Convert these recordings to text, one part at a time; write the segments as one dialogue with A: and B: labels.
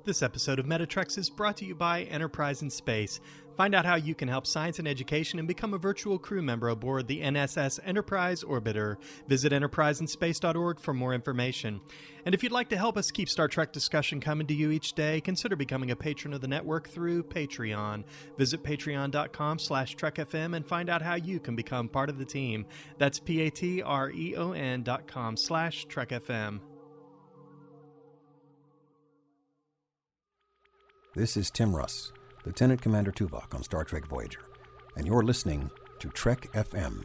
A: This episode of Metatrex is brought to you by Enterprise in Space. Find out how you can help science and education and become a virtual crew member aboard the NSS Enterprise Orbiter. Visit enterpriseinspace.org for more information. And if you'd like to help us keep Star Trek discussion coming to you each day, consider becoming a patron of the network through Patreon. Visit patreon.com/trekfm and find out how you can become part of the team. That's patreon.com/trekfm.
B: This is Tim Russ, Lieutenant Commander Tuvok on Star Trek Voyager, and you're listening to Trek FM.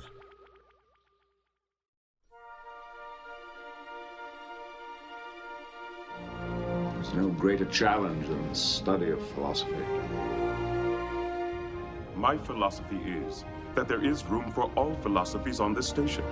C: There's no greater challenge than the study of philosophy.
D: My philosophy is that there is room for all philosophies on this station.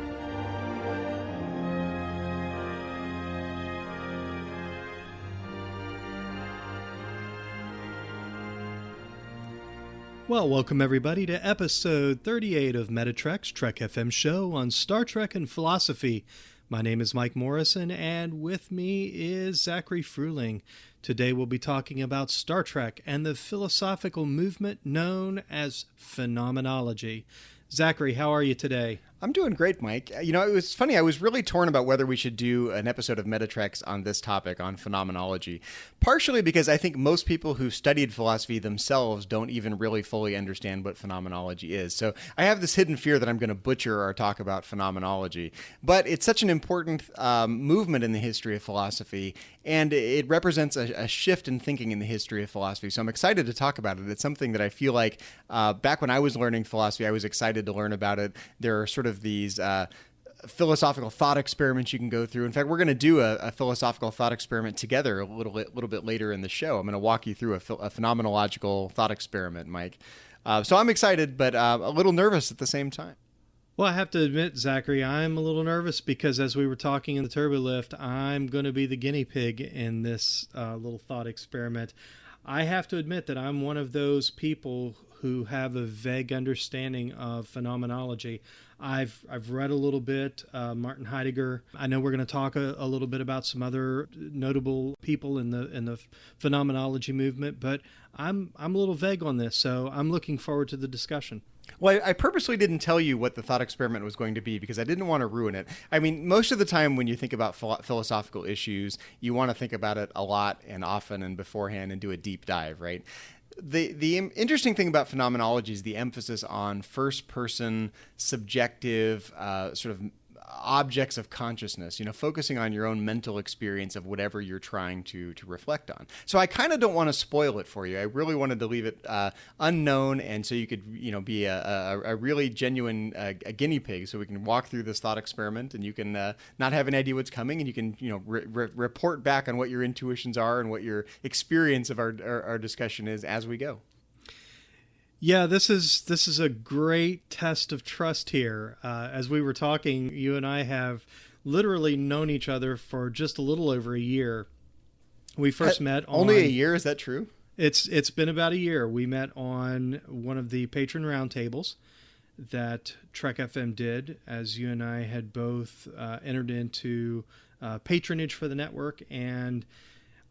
A: Well, welcome everybody to episode 38 of Metatrex, Trek FM show on Star Trek and philosophy. My name is Mike Morrison, and with me is Zachary Fruehling. Today we'll be talking about Star Trek and the philosophical movement known as phenomenology. Zachary, how are you today?
E: I'm doing great, Mike. You know, it was funny. I was really torn about whether we should do an episode of Metatrex on this topic, on phenomenology. Partially because I think most people who studied philosophy themselves don't even really fully understand what phenomenology is. So I have this hidden fear that I'm going to butcher our talk about phenomenology. But it's such an important movement in the history of philosophy, and it represents a shift in thinking in the history of philosophy. So I'm excited to talk about it. It's something that I feel like back when I was learning philosophy, I was excited to learn about it. There are sort of these philosophical thought experiments you can go through. In fact, we're going to do a philosophical thought experiment together a little bit later in the show. I'm going to walk you through a phenomenological thought experiment, Mike. So I'm excited, but a little nervous at the same time.
A: Well, I have to admit, Zachary, I'm a little nervous because as we were talking in the turbo lift, I'm going to be the guinea pig in this little thought experiment. I have to admit that I'm one of those people who have a vague understanding of phenomenology. I've read a little bit, Martin Heidegger. I know we're going to talk a little bit about some other notable people in the phenomenology movement, but I'm a little vague on this, so I'm looking forward to the discussion.
E: Well, I purposely didn't tell you what the thought experiment was going to be because I didn't want to ruin it. I mean, most of the time when you think about philosophical issues, you want to think about it a lot and often and beforehand and do a deep dive, right? The interesting thing about phenomenology is the emphasis on first-person, subjective, sort of objects of consciousness, you know, focusing on your own mental experience of whatever you're trying to reflect on. So I kind of don't want to spoil it for you. I really wanted to leave it unknown, and so you could, you know, be a really genuine a guinea pig, so we can walk through this thought experiment, and you can not have an idea what's coming, and you can, you know, report back on what your intuitions are and what your experience of our discussion is as we go.
A: Yeah, this is a great test of trust here. As we were talking, you and I have literally known each other for just a little over a year. We first met on...
E: Only a year? Is that true?
A: It's been about a year. We met on one of the patron roundtables that Trek FM did, as you and I had both entered into patronage for the network, and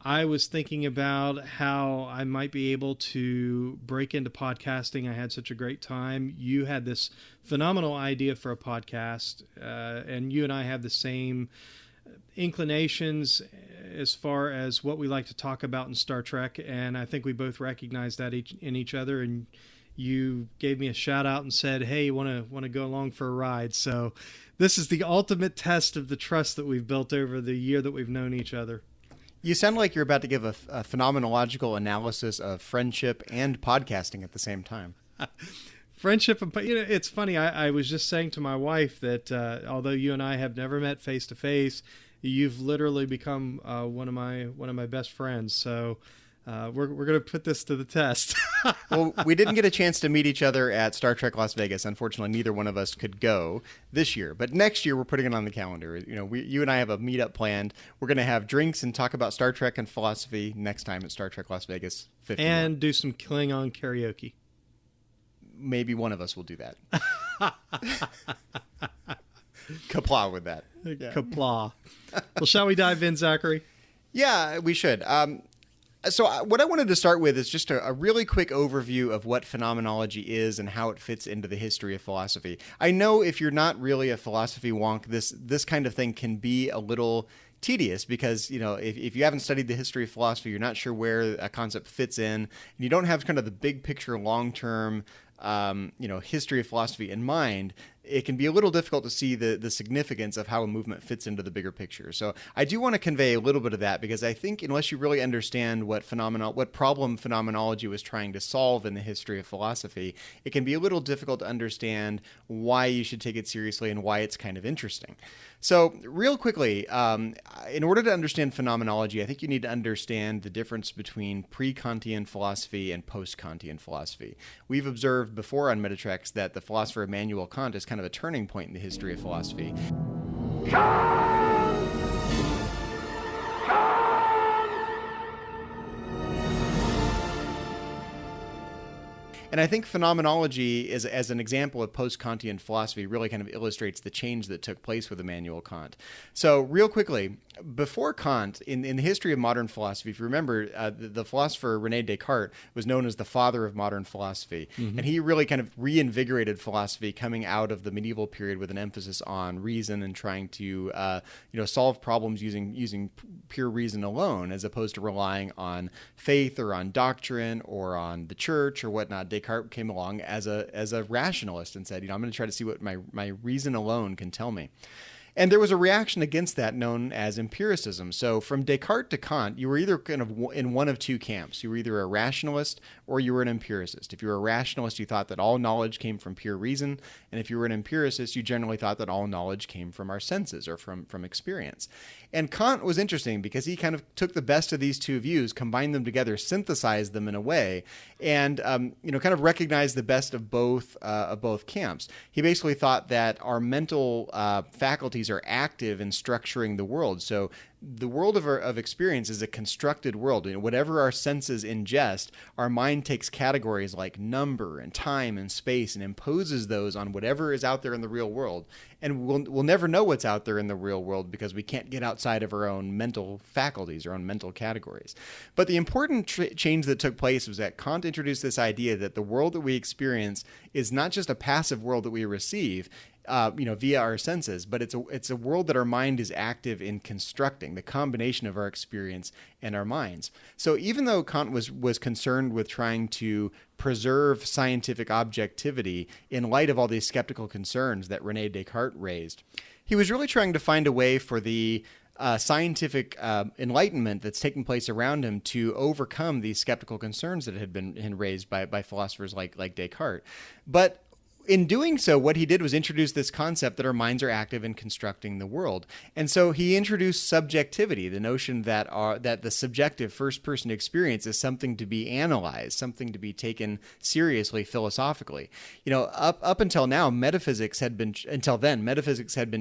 A: I was thinking about how I might be able to break into podcasting. I had such a great time. You had this phenomenal idea for a podcast, and you and I have the same inclinations as far as what we like to talk about in Star Trek, and I think we both recognize that in each other, and you gave me a shout out and said, hey, you want to go along for a ride? So this is the ultimate test of the trust that we've built over the year that we've known each other.
E: You sound like you're about to give a phenomenological analysis of friendship and podcasting at the same time.
A: Friendship, and you know, it's funny. I was just saying to my wife that although you and I have never met face to face, you've literally become one of my best friends. So we're going to put this to the test.
E: Well, we didn't get a chance to meet each other at Star Trek Las Vegas. Unfortunately, neither one of us could go this year. But next year, we're putting it on the calendar. You know, you and I have a meetup planned. We're going to have drinks and talk about Star Trek and philosophy next time at Star Trek Las Vegas 51.
A: And do some Klingon karaoke.
E: Maybe one of us will do that. Kapla with that.
A: Yeah. Kapla. Well, shall we dive in, Zachary?
E: Yeah, we should. What I wanted to start with is just a really quick overview of what phenomenology is and how it fits into the history of philosophy. I know if you're not really a philosophy wonk, this kind of thing can be a little tedious because, if you haven't studied the history of philosophy, you're not sure where a concept fits in, and you don't have kind of the big picture, long-term history of philosophy in mind, it can be a little difficult to see the significance of how a movement fits into the bigger picture. So I do want to convey a little bit of that because I think unless you really understand what problem phenomenology was trying to solve in the history of philosophy, it can be a little difficult to understand why you should take it seriously and why it's kind of interesting. So real quickly, in order to understand phenomenology, I think you need to understand the difference between pre-Kantian philosophy and post-Kantian philosophy. We've observed before on Metatrex that the philosopher Immanuel Kant is kind of a turning point in the history of philosophy. And I think phenomenology, as an example of post-Kantian philosophy, really kind of illustrates the change that took place with Immanuel Kant. So real quickly, before Kant, in the history of modern philosophy, if you remember, the philosopher René Descartes was known as the father of modern philosophy. Mm-hmm. And he really kind of reinvigorated philosophy coming out of the medieval period with an emphasis on reason and trying to solve problems using pure reason alone, as opposed to relying on faith or on doctrine or on the church or whatnot. Descartes came along as a rationalist and said, I'm going to try to see what my reason alone can tell me. And there was a reaction against that known as empiricism. So from Descartes to Kant, you were either kind of in one of two camps. You were either a rationalist or you were an empiricist. If you were a rationalist, you thought that all knowledge came from pure reason. And if you were an empiricist, you generally thought that all knowledge came from our senses or from experience. And Kant was interesting because he kind of took the best of these two views, combined them together, synthesized them in a way, and kind of recognized the best of both camps. He basically thought that our mental faculties are active in structuring the world. So the world of experience is a constructed world. Whatever our senses ingest, our mind takes categories like number and time and space and imposes those on whatever is out there in the real world. And we'll never know what's out there in the real world because we can't get outside of our own mental faculties, our own mental categories. But the important change that took place was that Kant introduced this idea that the world that we experience is not just a passive world that we receive, via our senses, but it's a world that our mind is active in constructing, the combination of our experience and our minds. So even though Kant was concerned with trying to preserve scientific objectivity in light of all these skeptical concerns that René Descartes raised, he was really trying to find a way for the scientific enlightenment that's taking place around him to overcome these skeptical concerns that had been raised by philosophers like Descartes. But in doing so, what he did was introduce this concept that our minds are active in constructing the world. And so he introduced subjectivity, the notion that the subjective first-person experience is something to be analyzed, something to be taken seriously philosophically. Up until now, metaphysics had been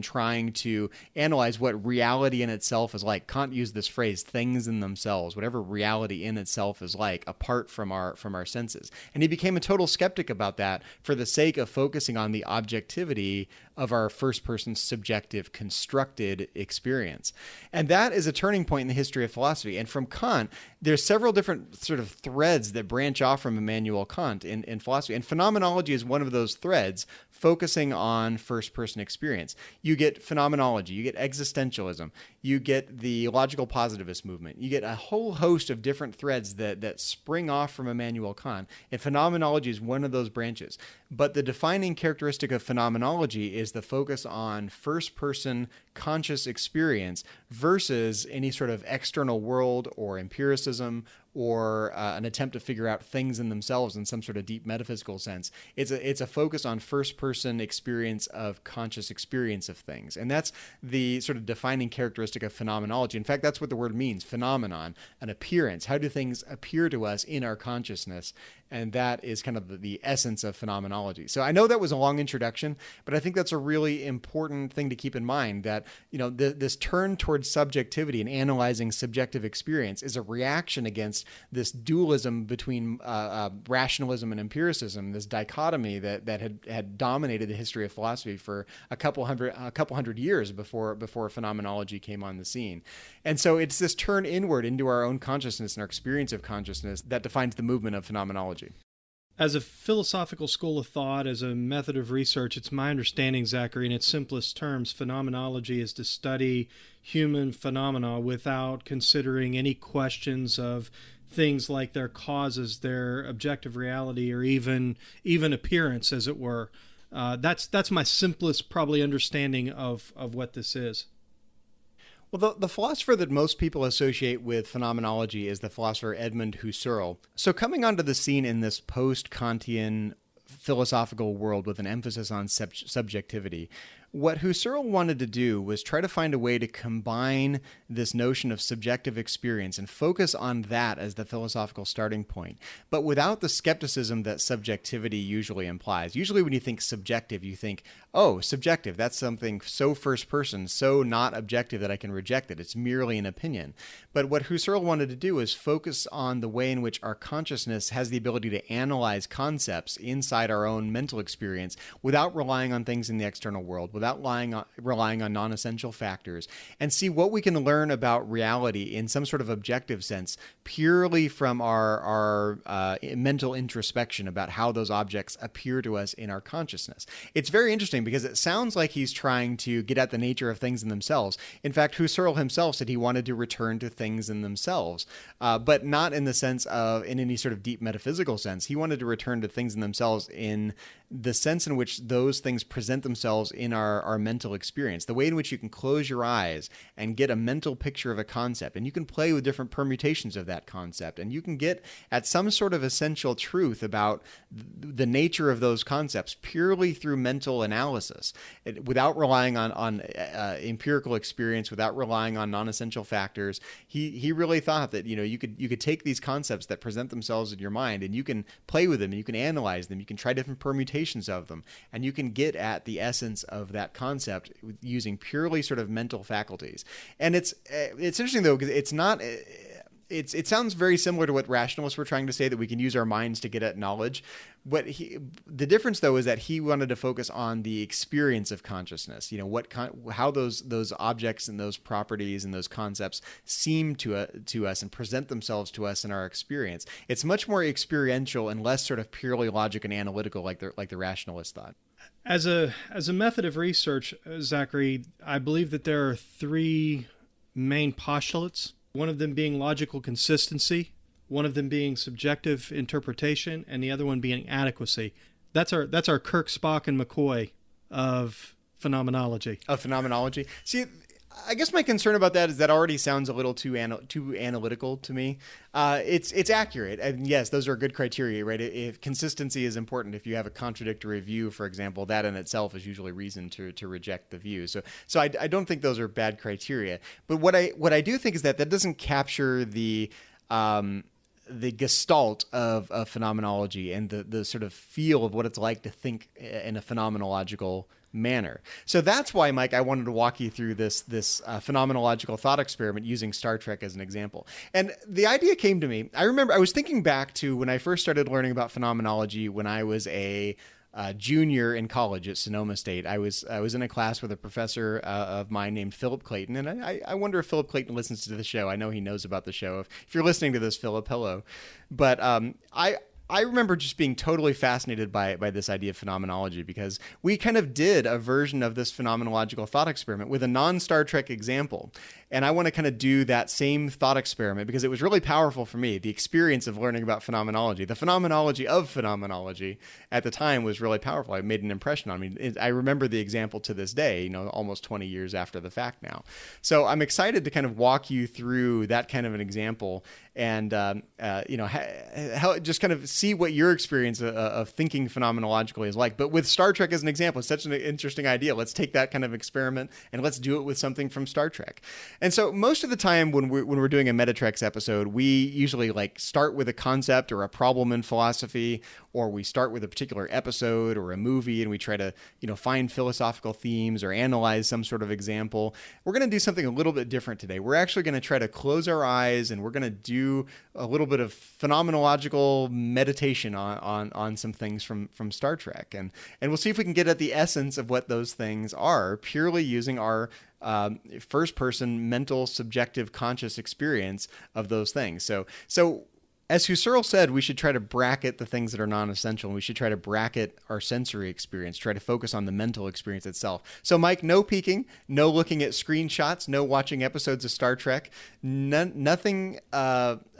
E: trying to analyze what reality in itself is like. Kant used this phrase, things in themselves, whatever reality in itself is like, apart from our senses. And he became a total skeptic about that for the sake of focusing on the objectivity of our first-person subjective constructed experience. And that is a turning point in the history of philosophy. And from Kant, there's several different sort of threads that branch off from Immanuel Kant in philosophy. And phenomenology is one of those threads, focusing on first-person experience. You get phenomenology, you get existentialism, you get the logical positivist movement, you get a whole host of different threads that spring off from Immanuel Kant. And phenomenology is one of those branches. But the defining characteristic of phenomenology is the focus on first-person conscious experience versus any sort of external world or empiricism or an attempt to figure out things in themselves in some sort of deep metaphysical sense. It's a focus on first-person experience of conscious experience of things. And that's the sort of defining characteristic of phenomenology. In fact, that's what the word means, phenomenon, an appearance. How do things appear to us in our consciousness? And that is kind of the essence of phenomenology. So I know that was a long introduction, but I think that's a really important thing to keep in mind, that this turn towards subjectivity and analyzing subjective experience is a reaction against this dualism between rationalism and empiricism, this dichotomy that had dominated the history of philosophy for a couple hundred years before phenomenology came on the scene. And so it's this turn inward into our own consciousness and our experience of consciousness that defines the movement of phenomenology.
A: As a philosophical school of thought, as a method of research, it's my understanding, Zachary, in its simplest terms, phenomenology is to study human phenomena without considering any questions of things like their causes, their objective reality, or even appearance, as it were. That's my simplest, probably, understanding of what this is.
E: Well, the philosopher that most people associate with phenomenology is the philosopher Edmund Husserl. So coming onto the scene in this post-Kantian philosophical world with an emphasis on subjectivity, what Husserl wanted to do was try to find a way to combine this notion of subjective experience and focus on that as the philosophical starting point, but without the skepticism that subjectivity usually implies. Usually when you think subjective, you think, oh, subjective, that's something so first person, so not objective that I can reject it. It's merely an opinion. But what Husserl wanted to do is focus on the way in which our consciousness has the ability to analyze concepts inside our own mental experience without relying on things in the external world, without relying on non-essential factors, and see what we can learn about reality in some sort of objective sense purely from our mental introspection about how those objects appear to us in our consciousness. It's very interesting because it sounds like he's trying to get at the nature of things in themselves. In fact, Husserl himself said he wanted to return to things in themselves, but not in the sense of, in any sort of deep metaphysical sense. He wanted to return to things in themselves in the sense in which those things present themselves in our mental experience, the way in which you can close your eyes and get a mental picture of a concept, and you can play with different permutations of that concept, and you can get at some sort of essential truth about the nature of those concepts purely through mental analysis, without relying on empirical experience, without relying on non-essential factors. He really thought that you could take these concepts that present themselves in your mind, and you can play with them, and you can analyze them, you can try different permutations of them, and you can get at the essence of that concept using purely sort of mental faculties. And it's interesting though, because it's not. It sounds very similar to what rationalists were trying to say, that we can use our minds to get at knowledge. The difference though is that he wanted to focus on the experience of consciousness. How those objects and those properties and those concepts seem to us and present themselves to us in our experience. It's much more experiential and less sort of purely logic and analytical, like the rationalists thought.
A: As a method of research, Zachary, I believe that there are three main postulates. One of them being logical consistency, one of them being subjective interpretation, and the other one being adequacy. That's our Kirk, Spock, and McCoy of phenomenology. See, I guess my concern about that is that already sounds a little too analytical to me. It's accurate, and yes, those are good criteria, right? If consistency is important, if you have a contradictory view, for example, that in itself is usually reason to reject the view. So I don't think those are bad criteria. But what I do think is that doesn't capture the gestalt of phenomenology and the sort of feel of what it's like to think in a phenomenological manner. So that's why, Mike, I wanted to walk you through this phenomenological thought experiment using Star Trek as an example. And the idea came to me. I remember I was thinking back to when I first started learning about phenomenology when I was a junior in college at Sonoma State. I was in a class with a professor of mine named Philip Clayton, and I wonder if Philip Clayton listens to the show. I know he knows about the show. If you're listening to this, Philip, hello. But I remember just being totally fascinated by this idea of phenomenology, because we kind of did a version of this phenomenological thought experiment with a non-Star Trek example. And I want to kind of do that same thought experiment because it was really powerful for me. The experience of learning about phenomenology, the phenomenology of phenomenology at the time was really powerful. It made an impression on me. I remember the example to this day, almost 20 years after the fact now. So I'm excited to kind of walk you through that kind of an example and, just kind of see what your experience of thinking phenomenologically is like. But with Star Trek as an example, it's such an interesting idea. Let's take that kind of experiment and let's do it with something from Star Trek. And so most of the time when we're doing a Metatrex episode, we usually start with a concept or a problem in philosophy, or we start with a particular episode or a movie and we try to, find philosophical themes or analyze some sort of example. We're going to do something a little bit different today. We're actually going to try to close our eyes and we're going to do
E: do a little bit of phenomenological meditation on some things from Star Trek, and we'll see if we can get at the essence of what those things are, purely using our first-person mental, subjective, conscious experience of those things. So as Husserl said, we should try to bracket the things that are non-essential, and we should try to bracket our sensory experience, try to focus on the mental experience itself. So, Mike, no peeking, no looking at screenshots, no watching episodes of Star Trek, nothing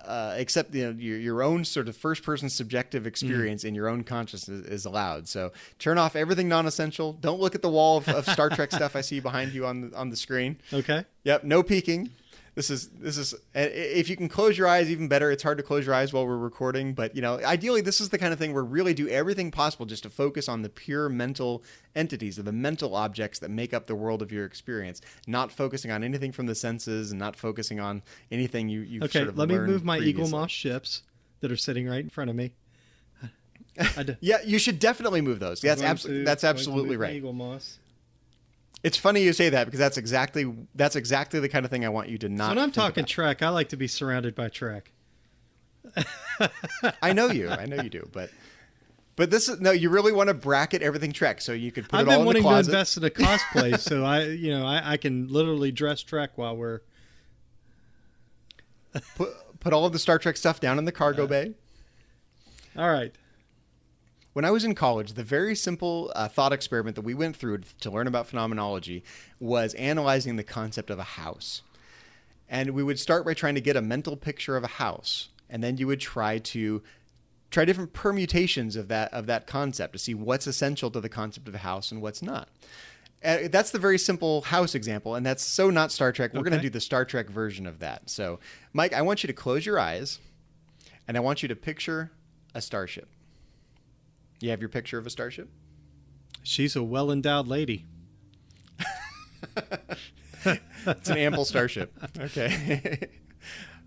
E: except your own sort of first-person subjective experience in your own consciousness is allowed. So turn off everything non-essential. Don't look at the wall of Star Trek stuff I see behind you on the screen.
A: Okay.
E: Yep, no peeking. This is if you can close your eyes, even better. It's hard to close your eyes while we're recording, but ideally this is the kind of thing where really do everything possible just to focus on the pure mental entities or the mental objects that make up the world of your experience, not focusing on anything from the senses and not focusing on anything you've
A: okay,
E: sort of
A: let me
E: learned
A: move my
E: previously.
A: Eagle Moss ships that are sitting right in front of me.
E: Yeah, you should definitely move those. That's absolutely right.
A: Eagle Moss.
E: It's funny you say that because that's exactly the kind of thing I want you to not.
A: So when I'm
E: think
A: talking
E: about.
A: Trek, I like to be surrounded by Trek.
E: I know you do, but this is no. You really want to bracket everything Trek, so you could put
A: I've
E: it all
A: been
E: in the
A: wanting to
E: closet.
A: invest in a cosplay, so I can literally dress Trek while we're.
E: Put all of the Star Trek stuff down in the cargo bay.
A: All right.
E: When I was in college, the very simple thought experiment that we went through to learn about phenomenology was analyzing the concept of a house. And we would start by trying to get a mental picture of a house. And then you would try different permutations of that concept to see what's essential to the concept of a house and what's not. That's the very simple house example, and that's so not Star Trek. We're going to do the Star Trek version of that. So, Mike, I want you to close your eyes, and I want you to picture a starship. You have your picture of a starship?
A: She's a well-endowed lady.
E: It's an ample starship. Okay.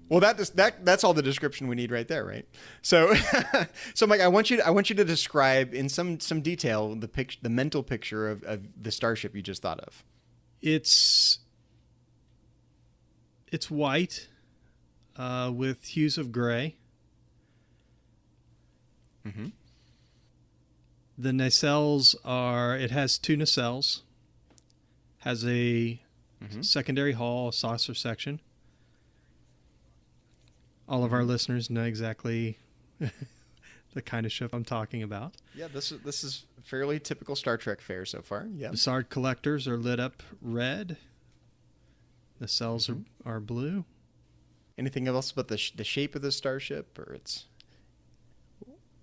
E: Well, that's all the description we need right there, right? So, Mike, I want you to describe in some detail the mental picture of the starship you just thought of.
A: It's white with hues of gray.
E: Mm-hmm.
A: The nacelles it has 2 nacelles, has a secondary hull, a saucer section. All of our listeners know exactly the kind of ship I'm talking about.
E: Yeah, this is fairly typical Star Trek fare so far. Yeah.
A: Bussard collectors are lit up red. The cells are blue.
E: Anything else about the shape of the starship, or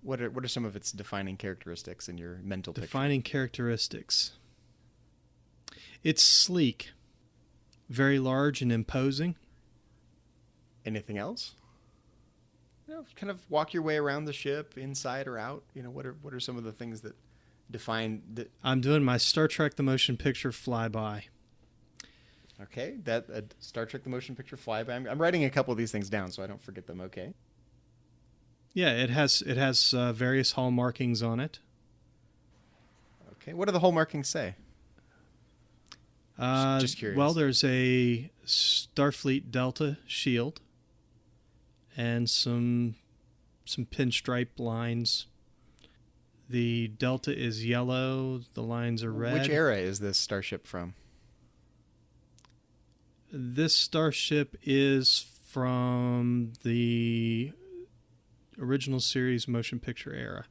E: what are some of its defining characteristics in your mental picture?
A: Defining characteristics. It's sleek, very large and imposing.
E: Anything else? Kind of walk your way around the ship, inside or out. What are some of the things that define that?
A: I'm doing my Star Trek the Motion Picture flyby.
E: Okay, that Star Trek the Motion Picture flyby. I'm writing a couple of these things down so I don't forget them. Okay.
A: Yeah, it has various hall markings on it.
E: Okay, what do the hall markings say? Just curious.
A: Well, there's a Starfleet Delta shield and some pinstripe lines. The Delta is yellow. The lines are red.
E: Which era is this starship from?
A: This starship is from the original series motion picture era.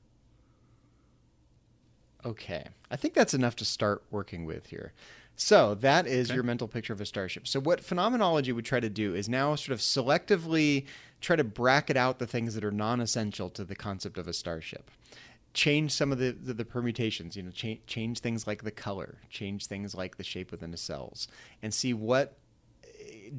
E: Okay. I think that's enough to start working with here. So that is your mental picture of a starship. So what phenomenology would try to do is now sort of selectively try to bracket out the things that are non-essential to the concept of a starship. Change some of the permutations, change things like the color, change things like the shape of the nacelles, and see what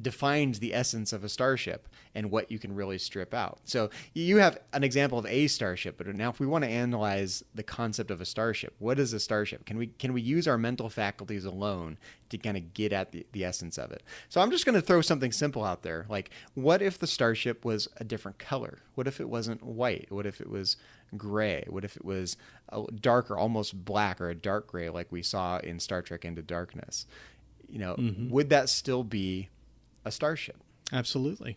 E: defines the essence of a starship and what you can really strip out. So you have an example of a starship, but now if we want to analyze the concept of a starship, what is a starship? Can we use our mental faculties alone to kind of get at the essence of it? So I'm just going to throw something simple out there. Like, what if the starship was a different color? What if it wasn't white? What if it was gray? What if it was a darker, almost black, or a dark gray like we saw in Star Trek Into Darkness? Would that still be a starship?
A: Absolutely.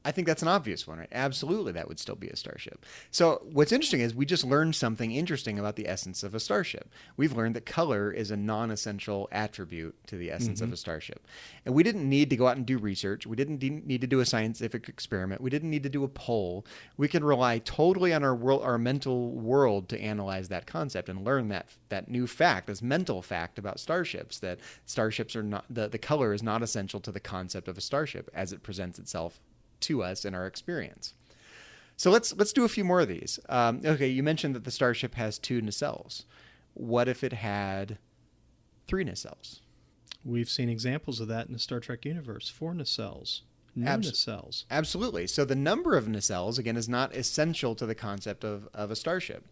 E: I think that's an obvious one, right? Absolutely, that would still be a starship. So what's interesting is we just learned something interesting about the essence of a starship. We've learned that color is a non-essential attribute to the essence of a starship. And we didn't need to go out and do research. We didn't need to do a scientific experiment. We didn't need to do a poll. We can rely totally on our mental world to analyze that concept and learn that new fact, this mental fact about starships, that starships are not, the color is not essential to the concept of a starship as it presents itself to us in our experience. So let's do a few more of these. Okay, you mentioned that the starship has 2 nacelles. What if it had 3 nacelles?
A: We've seen examples of that in the Star Trek universe. 4 nacelles, no nacelles.
E: Absolutely. So the number of nacelles, again, is not essential to the concept of a starship.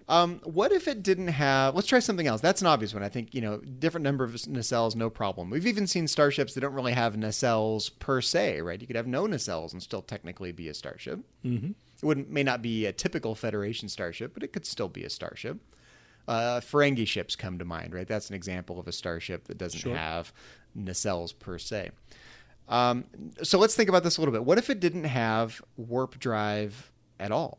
E: What if it didn't have, let's try something else. That's an obvious one. I think, different number of nacelles, no problem. We've even seen starships that don't really have nacelles per se, right? You could have no nacelles and still technically be a starship.
A: Mm-hmm.
E: It may not be a typical Federation starship, but it could still be a starship. Ferengi ships come to mind, right? That's an example of a starship that doesn't have nacelles per se. So let's think about this a little bit. What if it didn't have warp drive at all?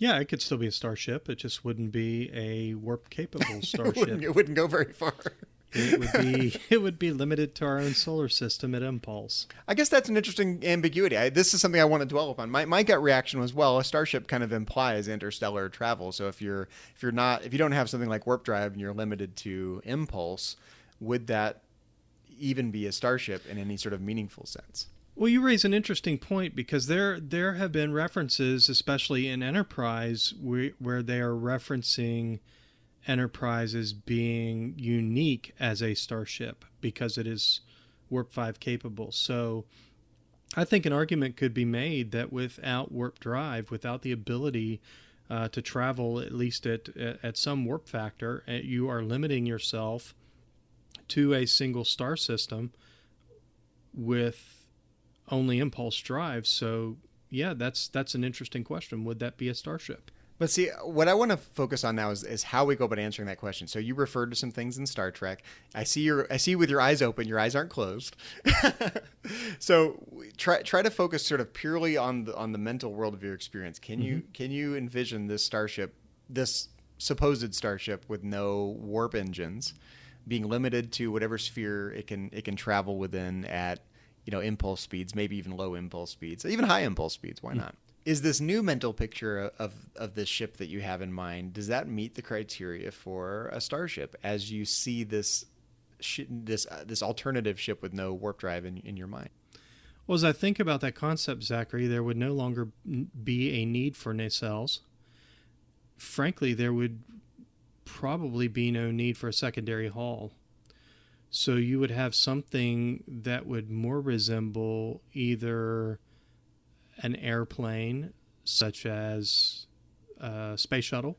A: Yeah, it could still be a starship. It just wouldn't be a warp-capable starship.
E: It wouldn't go very far.
A: It would be limited to our own solar system at impulse.
E: I guess that's an interesting ambiguity. This is something I want to dwell upon. My gut reaction was, well, a starship kind of implies interstellar travel. So if you don't have something like warp drive and you're limited to impulse, would that even be a starship in any sort of meaningful sense?
A: Well, you raise an interesting point, because there have been references, especially in Enterprise, where they are referencing Enterprise as being unique as a starship because it is Warp 5 capable. So I think an argument could be made that without warp drive, without the ability to travel at least at some warp factor, you are limiting yourself to a single star system with only impulse drive. So yeah, that's an interesting question. Would that be a starship?
E: But see, what I want to focus on now is how we go about answering that question. So you referred to some things in Star Trek. I see with your eyes open. Your eyes aren't closed. So try to focus sort of purely on the mental world of your experience. Can you envision this starship, this supposed starship with no warp engines, being limited to whatever sphere it can travel within at impulse speeds, maybe even low impulse speeds, even high impulse speeds? Why not? Is this new mental picture of this ship that you have in mind, does that meet the criteria for a starship as you see this alternative ship with no warp drive in your mind?
A: Well, as I think about that concept, Zachary, there would no longer be a need for nacelles. Frankly, there would probably be no need for a secondary hull. So you would have something that would more resemble either an airplane, such as a space shuttle.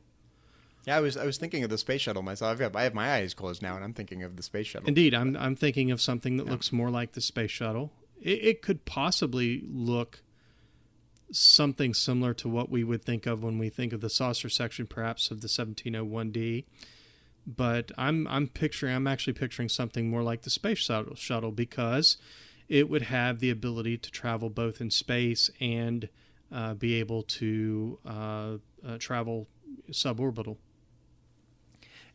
E: Yeah, I was thinking of the space shuttle myself. I have my eyes closed now, and I'm thinking of the space shuttle.
A: Indeed, I'm thinking of something that looks more like the space shuttle. It could possibly look something similar to what we would think of when we think of the saucer section, perhaps of the 1701D. But I'm actually picturing something more like the space shuttle, because it would have the ability to travel both in space and be able to travel suborbital.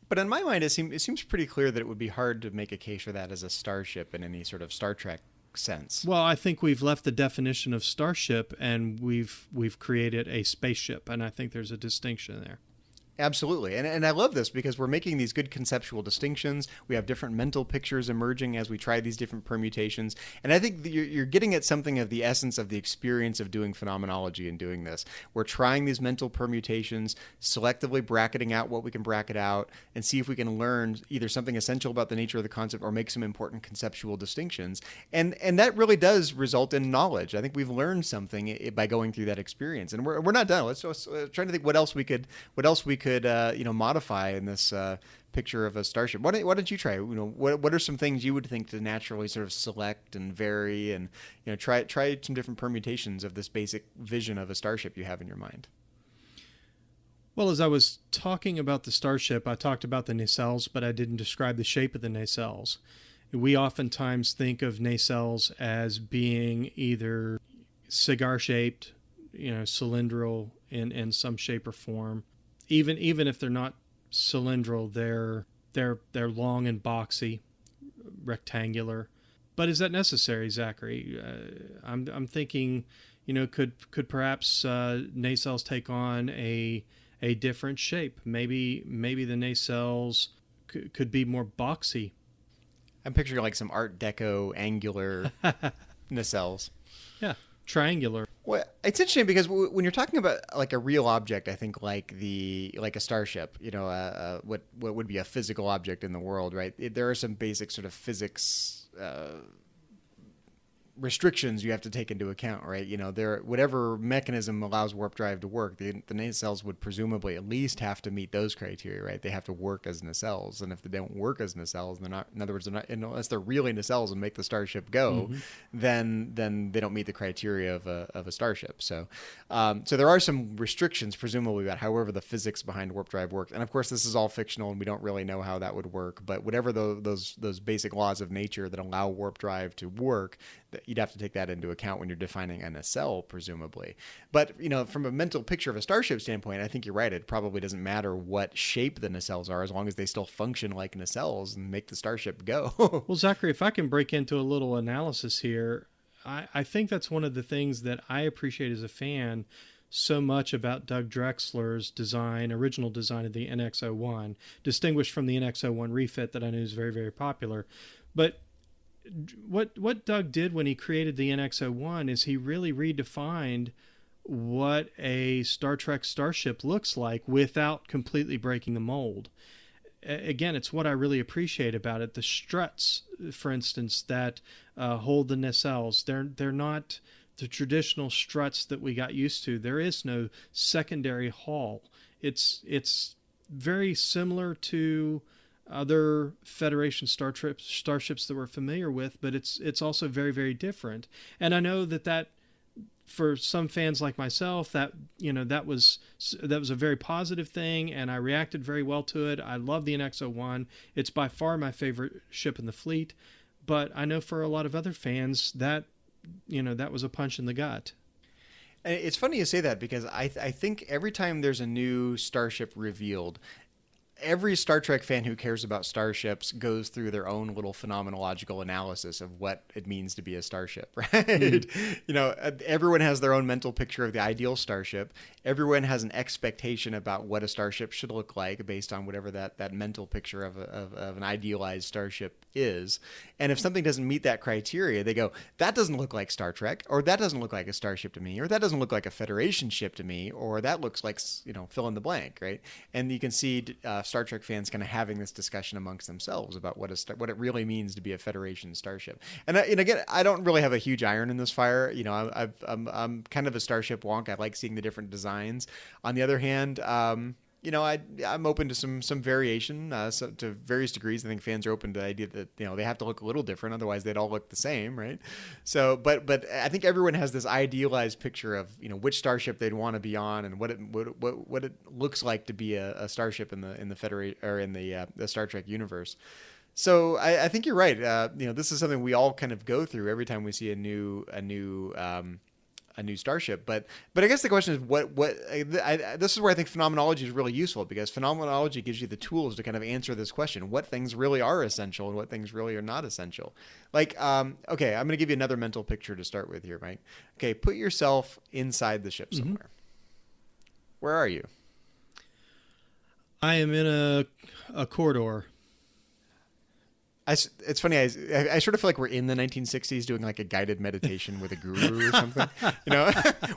E: But in my mind, it seems pretty clear that it would be hard to make a case for that as a starship in any sort of Star Trek sense.
A: Well, I think we've left the definition of starship and we've created a spaceship, and I think there's a distinction there.
E: Absolutely. And I love this because we're making these good conceptual distinctions. We have different mental pictures emerging as we try these different permutations. And I think you're getting at something of the essence of the experience of doing phenomenology and doing this. We're trying these mental permutations, selectively bracketing out what we can bracket out, and see if we can learn either something essential about the nature of the concept or make some important conceptual distinctions. And that really does result in knowledge. I think we've learned something by going through that experience. And we're not done. Let's try to think what else we could modify in this picture of a starship. Why don't you try? What are some things you would think to naturally sort of select and vary, and try some different permutations of this basic vision of a starship you have in your mind?
A: Well, as I was talking about the starship, I talked about the nacelles, but I didn't describe the shape of the nacelles. We oftentimes think of nacelles as being either cigar shaped, cylindrical in some shape or form. Even if they're not cylindrical, they're long and boxy, rectangular. But is that necessary, Zachary? I'm thinking, could perhaps nacelles take on a different shape? Maybe the nacelles could be more boxy.
E: I'm picturing like some Art Deco angular nacelles.
A: Yeah, triangular.
E: Well, it's interesting because when you're talking about like a real object, I think like a starship, what would be a physical object in the world, right? There are some basic sort of physics restrictions you have to take into account, right? Whatever mechanism allows warp drive to work, the nacelles would presumably at least have to meet those criteria, right? They have to work as nacelles, and if they don't work as nacelles, they're not. In other words, they're not, unless they're really nacelles and make the starship go, then they don't meet the criteria of a starship. So there are some restrictions, presumably, about however the physics behind warp drive works. And of course, this is all fictional, and we don't really know how that would work. But whatever those basic laws of nature that allow warp drive to work, you'd have to take that into account when you're defining a nacelle, presumably. But, from a mental picture of a starship standpoint, I think you're right. It probably doesn't matter what shape the nacelles are as long as they still function like nacelles and make the starship go.
A: Well, Zachary, if I can break into a little analysis here, I think that's one of the things that I appreciate as a fan so much about Doug Drexler's original design of the NX-01, distinguished from the NX-01 refit that I know is very, very popular. But what Doug did when he created the NX-01 is he really redefined what a Star Trek starship looks like without completely breaking the mold. Again, it's what I really appreciate about it. The struts, for instance, that hold the nacelles, they're not the traditional struts that we got used to. There is no secondary hull. It's very similar to other Federation starships that we're familiar with, but it's also very, very different. And I know that for some fans like myself, that was a very positive thing, and I reacted very well to it. I love the NX-01. It's by far my favorite ship in the fleet. But I know for a lot of other fans that was a punch in the gut.
E: And it's funny you say that because I think every time there's a new starship revealed, every Star Trek fan who cares about starships goes through their own little phenomenological analysis of what it means to be a starship, right? Everyone has their own mental picture of the ideal starship. Everyone has an expectation about what a starship should look like based on whatever that mental picture of an idealized starship is. And if something doesn't meet that criteria, they go, that doesn't look like Star Trek, or that doesn't look like a starship to me, or that doesn't look like a Federation ship to me, or that looks like, fill in the blank, right? And you can see Star Trek fans kind of having this discussion amongst themselves about what it really means to be a Federation starship. And again, I don't really have a huge iron in this fire. I'm kind of a starship wonk. I like seeing the different designs. On the other hand, I'm open to some variation to various degrees. I think fans are open to the idea that they have to look a little different, otherwise they'd all look the same, right? So, but I think everyone has this idealized picture of which starship they'd want to be on and what it looks like to be a starship in the Federation or in the Star Trek universe. So I think you're right. This is something we all kind of go through every time we see a new starship, but I guess the question is this is where I think phenomenology is really useful, because phenomenology gives you the tools to kind of answer this question: what things really are essential and what things really are not essential. Like, okay, I'm going to give you another mental picture to start with here, Mike. Okay, put yourself inside the ship somewhere. Where are you?
A: I am in a corridor.
E: It's funny. I sort of feel like we're in the 1960s doing like a guided meditation with a guru or something.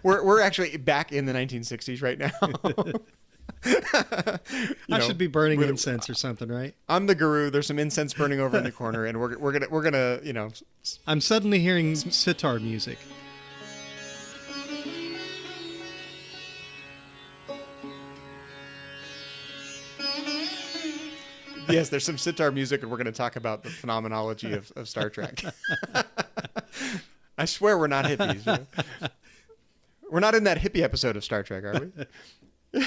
E: We're actually back in the 1960s right now.
A: I should be burning incense or something, right?
E: I'm the guru. There's some incense burning over in the corner, and we're gonna.
A: I'm suddenly hearing sitar music.
E: Yes, there's some sitar music, and we're going to talk about the phenomenology of Star Trek. I swear we're not hippies. We're not in that hippie episode of Star Trek, are we?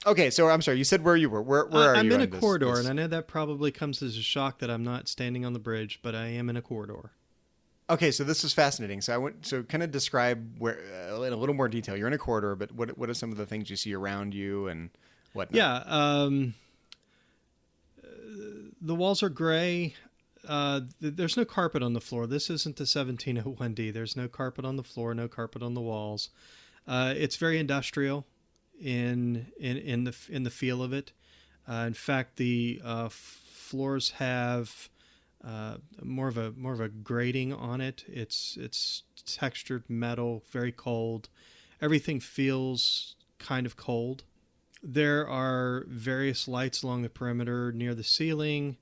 E: Okay, so I'm sorry. You said where you were. Where are you?
A: I'm in a corridor, and I know that probably comes as a shock that I'm not standing on the bridge, but I am in a corridor.
E: Okay, so this is fascinating. So kind of describe where in a little more detail. You're in a corridor, but what are some of the things you see around you and whatnot?
A: Yeah, the walls are gray. There's no carpet on the floor. This isn't the 1701D. There's no carpet on the floor, no carpet on the walls. It's very industrial in the feel of it. In fact, the floors have more of a grating on it. It's textured metal, very cold. Everything feels kind of cold. There are various lights along the perimeter near the ceiling.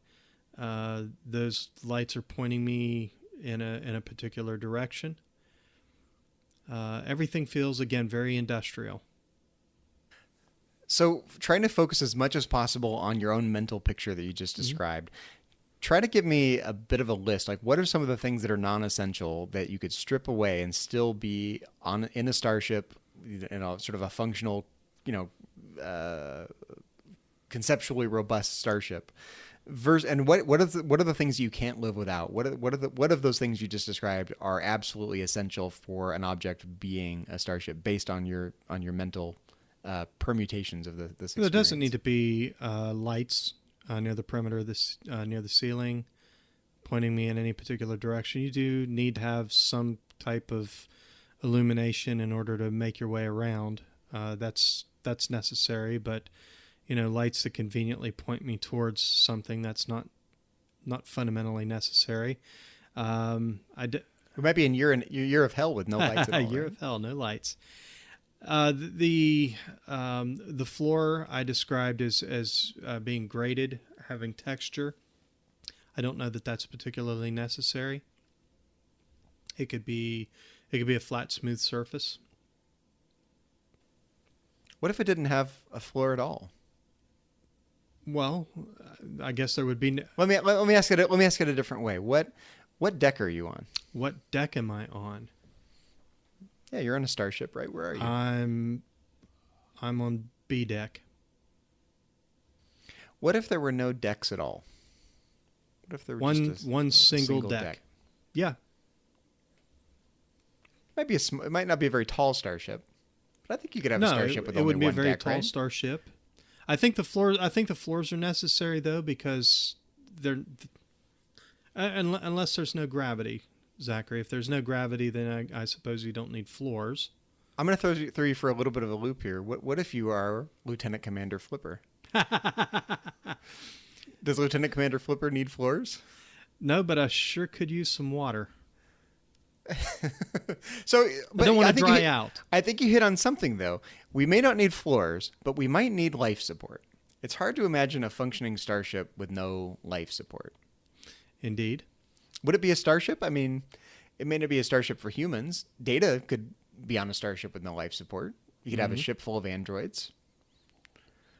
A: Those lights are pointing me in a particular direction. Everything feels, again, very industrial.
E: So trying to focus as much as possible on your own mental picture that you just described. Try to give me a bit of a list. Like, what are some of the things that are non-essential that you could strip away and still be in a starship, sort of a functional, conceptually robust starship? And what are the things you can't live without? What of those things you just described are absolutely essential for an object being a starship based on your mental permutations of this experience?
A: There doesn't need to be lights near the perimeter of this near the ceiling pointing me in any particular direction. You do need to have some type of illumination in order to make your way around. That's necessary, but lights that conveniently point me towards something, that's not fundamentally necessary.
E: We might be in your year of hell with no lights at all.
A: Year
E: right?
A: of hell, no lights. The floor I described as being graded, having texture. I don't know that that's particularly necessary. It could be a flat, smooth surface.
E: What if it didn't have a floor at all?
A: Well, I guess there would be.
E: Let me ask it. Let me ask it a different way. What deck are you on?
A: What deck am I on?
E: Yeah, you're on a starship, right? Where are you?
A: I'm on B deck.
E: What if there were no decks at all? What if there were just
A: one single deck? Yeah,
E: it might not be a very tall starship, but I think you could have a starship with only one deck. It wouldn't be a very tall
A: starship. I think the floors are necessary though, because they're unless there's no gravity, Zachary. If there's no gravity, then I suppose you don't need floors.
E: I'm going to throw you for a little bit of a loop here. What if you are Lieutenant Commander Flipper? Does Lieutenant Commander Flipper need floors?
A: No, but I sure could use some water.
E: So, but
A: I don't want to dry out.
E: I think you hit on something, though. We may not need floors, but we might need life support. It's hard to imagine a functioning starship with no life support.
A: Indeed.
E: Would it be a starship? I mean, it may not be a starship for humans. Data could be on a starship with no life support. You could have a ship full of androids.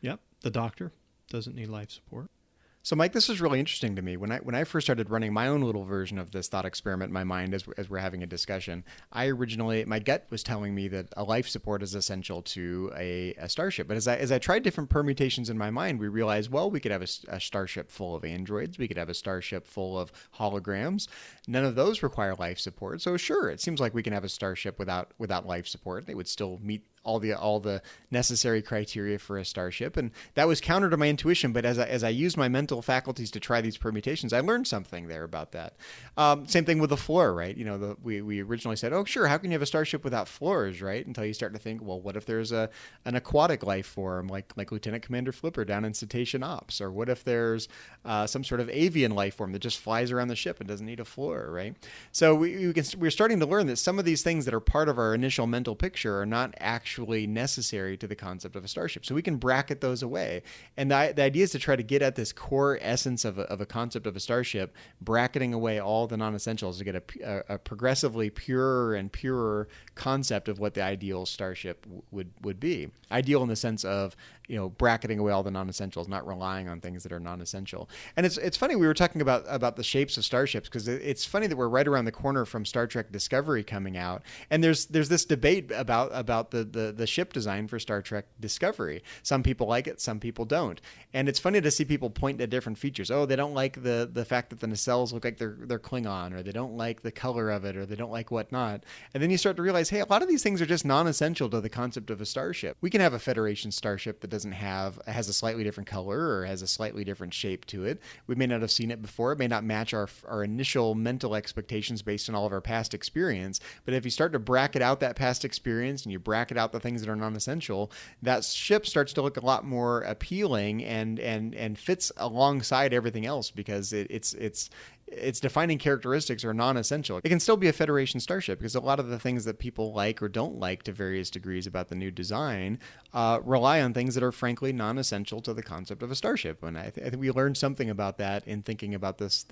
A: Yep. The Doctor doesn't need life support.
E: So, Mike, this is really interesting to me. When I first started running my own little version of this thought experiment in my mind as we're having a discussion, my gut was telling me that a life support is essential to a starship. But as I tried different permutations in my mind, we realized, well, we could have a starship full of androids. We could have a starship full of holograms. None of those require life support. So, sure, it seems like we can have a starship without life support. They would still meet all the necessary criteria for a starship, and that was counter to my intuition. But as I used my mental faculties to try these permutations, I learned something there about that. Same thing with the floor, right? We originally said, oh, sure, how can you have a starship without floors, right? Until you start to think, well, what if there's an aquatic life form like Lieutenant Commander Flipper down in Cetacean Ops, or what if there's some sort of avian life form that just flies around the ship and doesn't need a floor, right? So we're starting to learn that some of these things that are part of our initial mental picture are not actually necessary to the concept of a starship. So we can bracket those away. And the idea is to try to get at this core essence of a concept of a starship, bracketing away all the non-essentials to get a progressively purer and purer concept of what the ideal starship would be. Ideal in the sense of bracketing away all the non-essentials, not relying on things that are non-essential. And it's funny, we were talking about the shapes of starships, because it's funny that we're right around the corner from Star Trek Discovery coming out, and there's this debate about the ship design for Star Trek Discovery. Some people like it, some people don't, and it's funny to see people point at different features. Oh, they don't like the fact that the nacelles look like they're Klingon, or they don't like the color of it, or they don't like whatnot. And then you start to realize, hey, a lot of these things are just non-essential to the concept of a starship. We can have a Federation starship that has a slightly different color or has a slightly different shape to it. We may not have seen it before. It may not match our initial mental expectations based on all of our past experience. But if you start to bracket out that past experience and you bracket out the things that are non-essential, that ship starts to look a lot more appealing and fits alongside everything else, because its defining characteristics are non-essential. It can still be a Federation starship, because a lot of the things that people like or don't like to various degrees about the new design rely on things that are frankly non-essential to the concept of a starship. And I think we learned something about that in thinking about this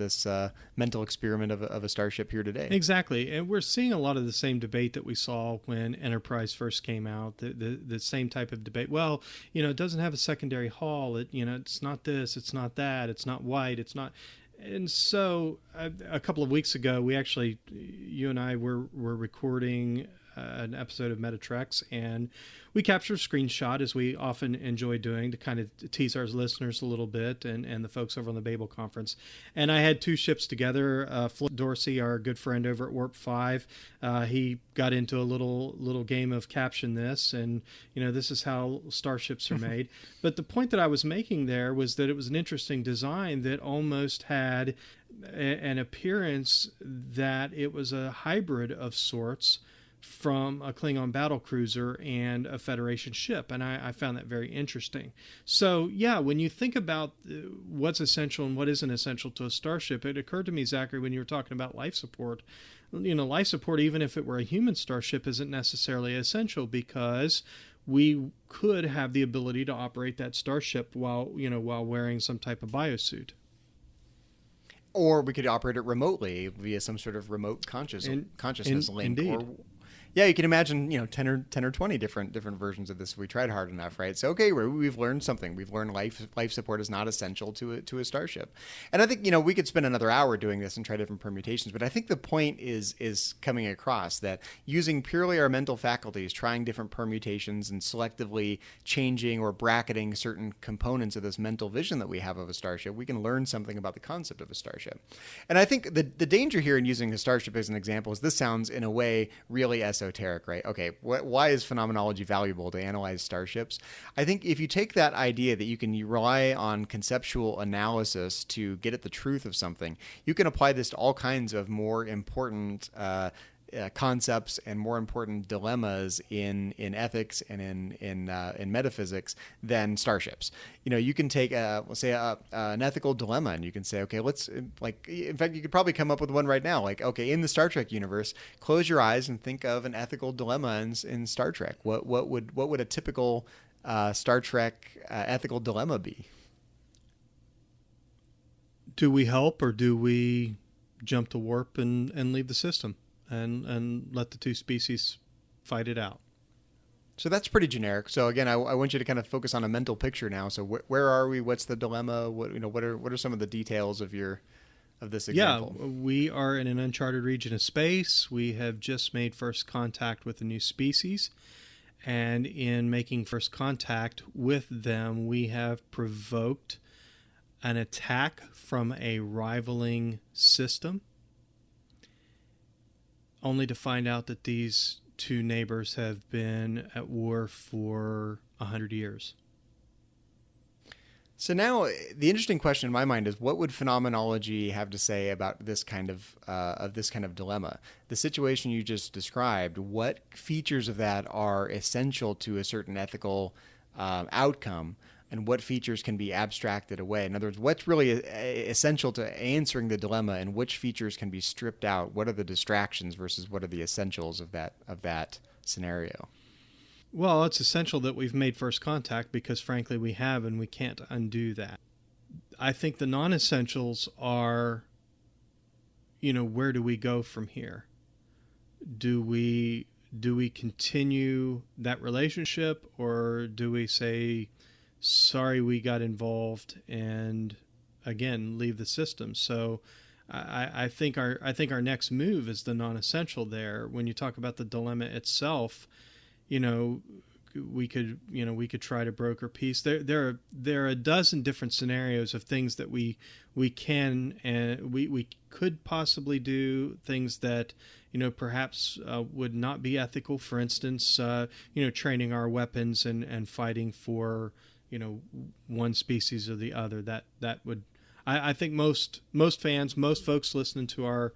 E: mental experiment of a starship here today.
A: Exactly. And we're seeing a lot of the same debate that we saw when Enterprise first came out, the same type of debate. Well, it doesn't have a secondary hull. It's not this, it's not that, it's not white, it's not... And so a couple of weeks ago, you and I were recording an episode of Metatrex, and we captured a screenshot, as we often enjoy doing, to kind of tease our listeners a little bit and the folks over on the Babel conference. And I had two ships together. Flip Dorsey, our good friend over at Warp 5, he got into a little game of caption this, and this is how starships are made. But the point that I was making there was that it was an interesting design that almost had an appearance that it was a hybrid of sorts from a Klingon battlecruiser and a Federation ship, and I found that very interesting. So yeah, when you think about what's essential and what isn't essential to a starship, it occurred to me, Zachary, when you were talking about life support, life support, even if it were a human starship, isn't necessarily essential, because we could have the ability to operate that starship while wearing some type of biosuit.
E: Or we could operate it remotely via some sort of remote consciousness link.
A: Indeed.
E: Or, yeah, you can imagine 10 or 20 different versions of this if we tried hard enough, right? So okay, we've learned something. We've learned life support is not essential to a starship. And I think we could spend another hour doing this and try different permutations, but I think the point is coming across that using purely our mental faculties, trying different permutations and selectively changing or bracketing certain components of this mental vision that we have of a starship, we can learn something about the concept of a starship. And I think the danger here in using the starship as an example is this sounds in a way really esoteric, right? Okay, why is phenomenology valuable to analyze starships? I think if you take that idea that you can rely on conceptual analysis to get at the truth of something, you can apply this to all kinds of more important concepts and more important dilemmas in ethics and in metaphysics than starships. You can take let's say an ethical dilemma, and you can say, okay, let's in fact, you could probably come up with one right now. Okay, in the Star Trek universe, close your eyes and think of an ethical dilemma in Star Trek. What would a typical Star Trek ethical dilemma be?
A: Do we help, or do we jump to warp and leave the system and let the two species fight it out?
E: So that's pretty generic. So again, I want you to kind of focus on a mental picture now. So where are we? What's the dilemma? What are some of the details of this example?
A: Yeah, we are in an uncharted region of space. We have just made first contact with a new species, and in making first contact with them, we have provoked an attack from a rivaling system, only to find out that these two neighbors have been at war for 100 years.
E: So now the interesting question in my mind is, what would phenomenology have to say about this kind of dilemma? The situation you just described, what features of that are essential to a certain ethical outcome, and what features can be abstracted away? In other words, what's really essential to answering the dilemma, and which features can be stripped out? What are the distractions versus what are the essentials of that scenario?
A: Well, it's essential that we've made first contact, because frankly we have, and we can't undo that. I think the non-essentials are, where do we go from here? Do we continue that relationship, or do we say sorry we got involved, and again, leave the system. So I think our next move is the non-essential there. When you talk about the dilemma itself, you know, we could try to broker peace. There are a dozen different scenarios of things that we can and we could possibly do, things that, you know, perhaps would not be ethical. For instance, you know, training our weapons and fighting for, you know, one species or the other. That would, I think most fans, most folks listening to our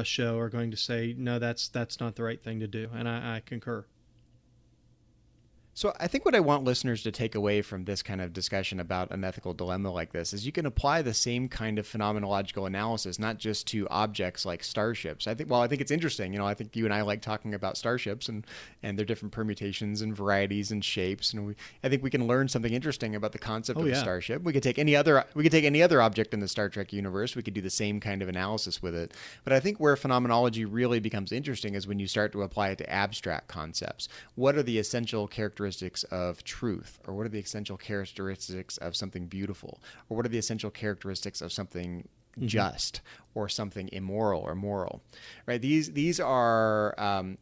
A: show are going to say, no, that's not the right thing to do, and I concur.
E: So I think what I want listeners to take away from this kind of discussion about an ethical dilemma like this is you can apply the same kind of phenomenological analysis, not just to objects like starships. I think it's interesting. You know, I think you and I like talking about starships and their different permutations and varieties and shapes. And I think we can learn something interesting about the concept of a starship. We could take any other object in the Star Trek universe. We could do the same kind of analysis with it. But I think where phenomenology really becomes interesting is when you start to apply it to abstract concepts. What are the essential characteristics of truth, or what are the essential characteristics of something beautiful, or what are the essential characteristics of something just, or something immoral or moral, right? These are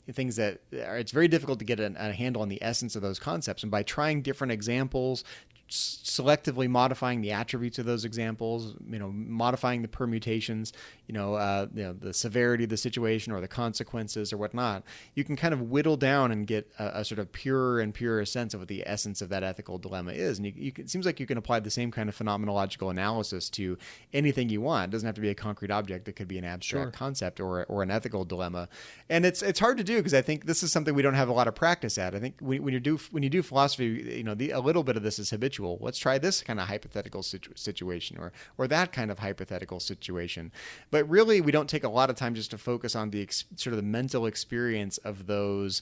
E: things that it's very difficult to get a handle on the essence of those concepts, and by trying different examples, selectively modifying the attributes of those examples, you know, modifying the permutations, the severity of the situation or the consequences or whatnot, you can kind of whittle down and get a sort of purer and purer sense of what the essence of that ethical dilemma is. And it seems like you can apply the same kind of phenomenological analysis to anything you want. It doesn't have to be a concrete object. It could be an abstract concept or an ethical dilemma. And it's hard to do because I think this is something we don't have a lot of practice at. I think when you do philosophy, you know, a little bit of this is habitual. Let's try this kind of hypothetical situation or that kind of hypothetical situation. But really, we don't take a lot of time just to focus on the sort of the mental experience of those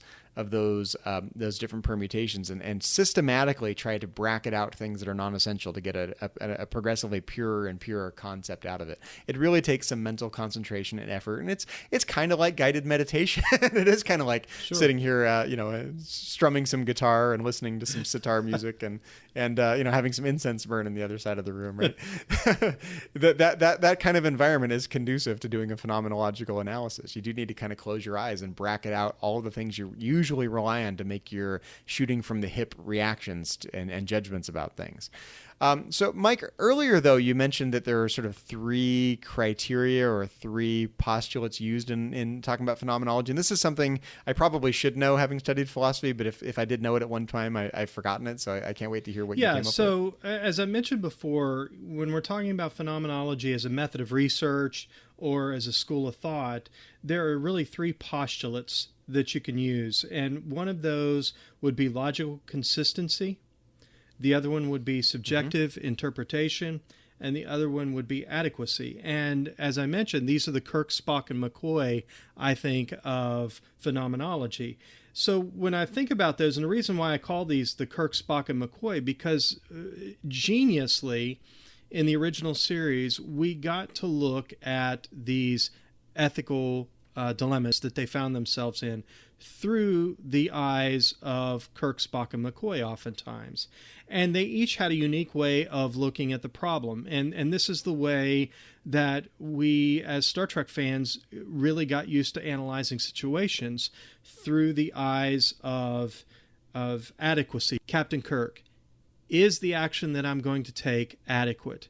E: different permutations and systematically try to bracket out things that are non-essential to get a progressively purer and purer concept out of it. It really takes some mental concentration and effort, and it's kind of like guided meditation. It is kind of like sitting here, strumming some guitar and listening to some sitar music and having some incense burn in the other side of the room, right? that kind of environment is conducive to doing a phenomenological analysis. You do need to kind of close your eyes and bracket out all the things you usually rely on to make your shooting from the hip reactions and judgments about things. So, Mike, earlier, though, you mentioned that there are sort of three criteria or three postulates used in talking about phenomenology. And this is something I probably should know, having studied philosophy, but if I did know it at one time, I've forgotten it. So I can't wait to hear what you came up with.
A: Yeah, so as I mentioned before, when we're talking about phenomenology as a method of research or as a school of thought, there are really three postulates that you can use. And one of those would be logical consistency. The other one would be subjective interpretation, and the other one would be adequacy. And as I mentioned, these are the Kirk, Spock, and McCoy, I think, of phenomenology. So when I think about those, and the reason why I call these the Kirk, Spock, and McCoy, because geniusly, in the original series, we got to look at these ethical dilemmas that they found themselves in through the eyes of Kirk, Spock, and McCoy oftentimes. And they each had a unique way of looking at the problem. And this is the way that we, as Star Trek fans, really got used to analyzing situations through the eyes of adequacy. Captain Kirk, is the action that I'm going to take adequate?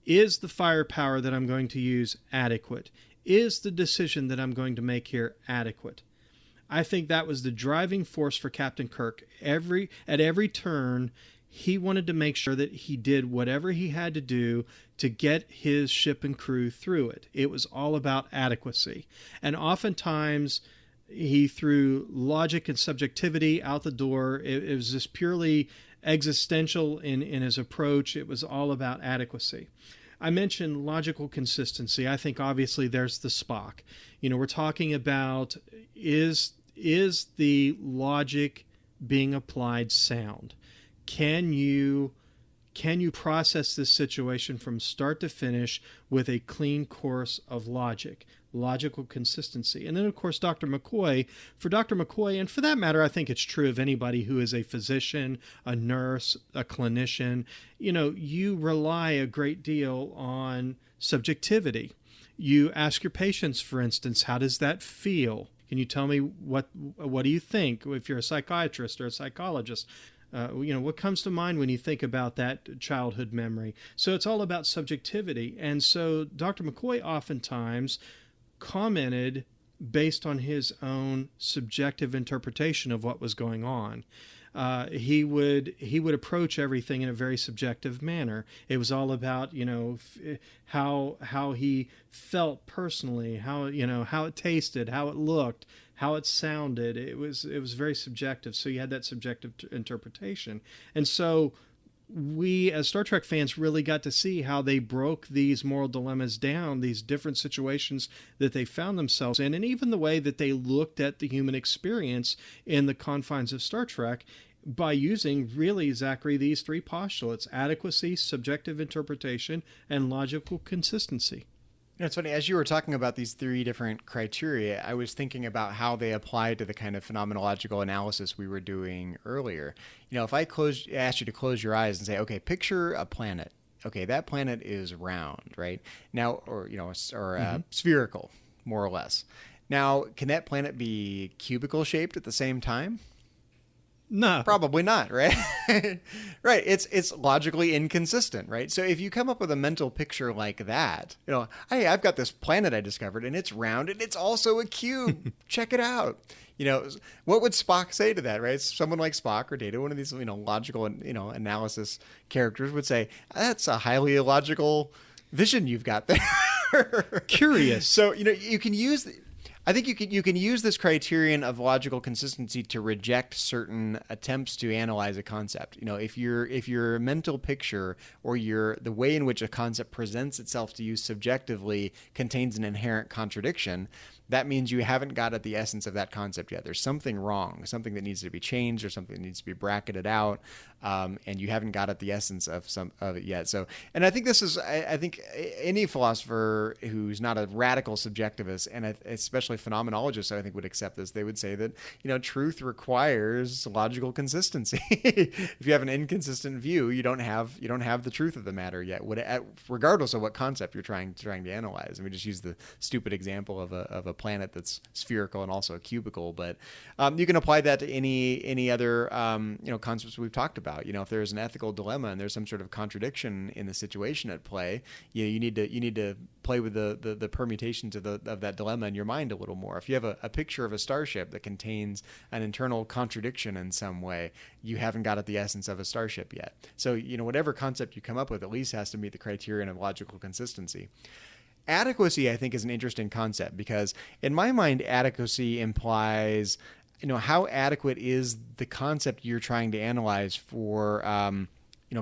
A: Is the firepower that I'm going to use adequate? Is the decision that I'm going to make here adequate? I think that was the driving force for Captain Kirk. At every turn, he wanted to make sure that he did whatever he had to do to get his ship and crew through it. It was all about adequacy. And oftentimes, he threw logic and subjectivity out the door. It was just purely existential in his approach. It was all about adequacy. I mentioned logical consistency. I think obviously there's the Spock. We're talking about is the logic being applied sound? Can you process this situation from start to finish with a clean course of logic? logical consistency. And then, of course, Dr. McCoy, and for that matter, I think it's true of anybody who is a physician, a nurse, a clinician, you rely a great deal on subjectivity. You ask your patients, for instance, how does that feel? Can you tell me what do you think? If you're a psychiatrist or a psychologist, what comes to mind when you think about that childhood memory? So it's all about subjectivity. And so Dr. McCoy oftentimes commented based on his own subjective interpretation of what was going on. He would approach everything in a very subjective manner. It was all about how he felt personally, how it tasted, how it looked, how it sounded. It was very subjective. So you had that subjective interpretation, and so we as Star Trek fans really got to see how they broke these moral dilemmas down, these different situations that they found themselves in, and even the way that they looked at the human experience in the confines of Star Trek by using, really, Zachary, these three postulates: adequacy, subjective interpretation, and logical consistency.
E: It's funny, as you were talking about these three different criteria, I was thinking about how they apply to the kind of phenomenological analysis we were doing earlier. If I asked you to close your eyes and say, okay, picture a planet. Okay, that planet is round, right? Now, or spherical, more or less. Now, can that planet be cubicle shaped at the same time?
A: No,
E: probably not, right? Right. It's logically inconsistent, right? So if you come up with a mental picture like that, hey, I've got this planet I discovered and it's round and it's also a cube. Check it out. What would Spock say to that, right? Someone like Spock or Data, one of these, logical, analysis characters would say, that's a highly illogical vision you've got there.
A: Curious.
E: So, you can use... I think you can use this criterion of logical consistency to reject certain attempts to analyze a concept. If your mental picture or the way in which a concept presents itself to you subjectively contains an inherent contradiction, that means you haven't got at the essence of that concept yet. There's something wrong, something that needs to be changed or something that needs to be bracketed out, and you haven't got at the essence of it yet. So, and I think this is, I think any philosopher who's not a radical subjectivist, and especially phenomenologists, I think would accept this. They would say that, truth requires logical consistency. If you have an inconsistent view, you don't have the truth of the matter yet, regardless of what concept you're trying to analyze. And we just use the stupid example of a planet that's spherical and also a cubicle, but you can apply that to any other concepts we've talked about. If there's an ethical dilemma and there's some sort of contradiction in the situation at play, you need to play with the permutations of that dilemma in your mind a little more. If you have a picture of a starship that contains an internal contradiction in some way, you haven't got at the essence of a starship yet. So whatever concept you come up with at least has to meet the criterion of logical consistency. Adequacy, I think, is an interesting concept because in my mind, adequacy implies, how adequate is the concept you're trying to analyze for,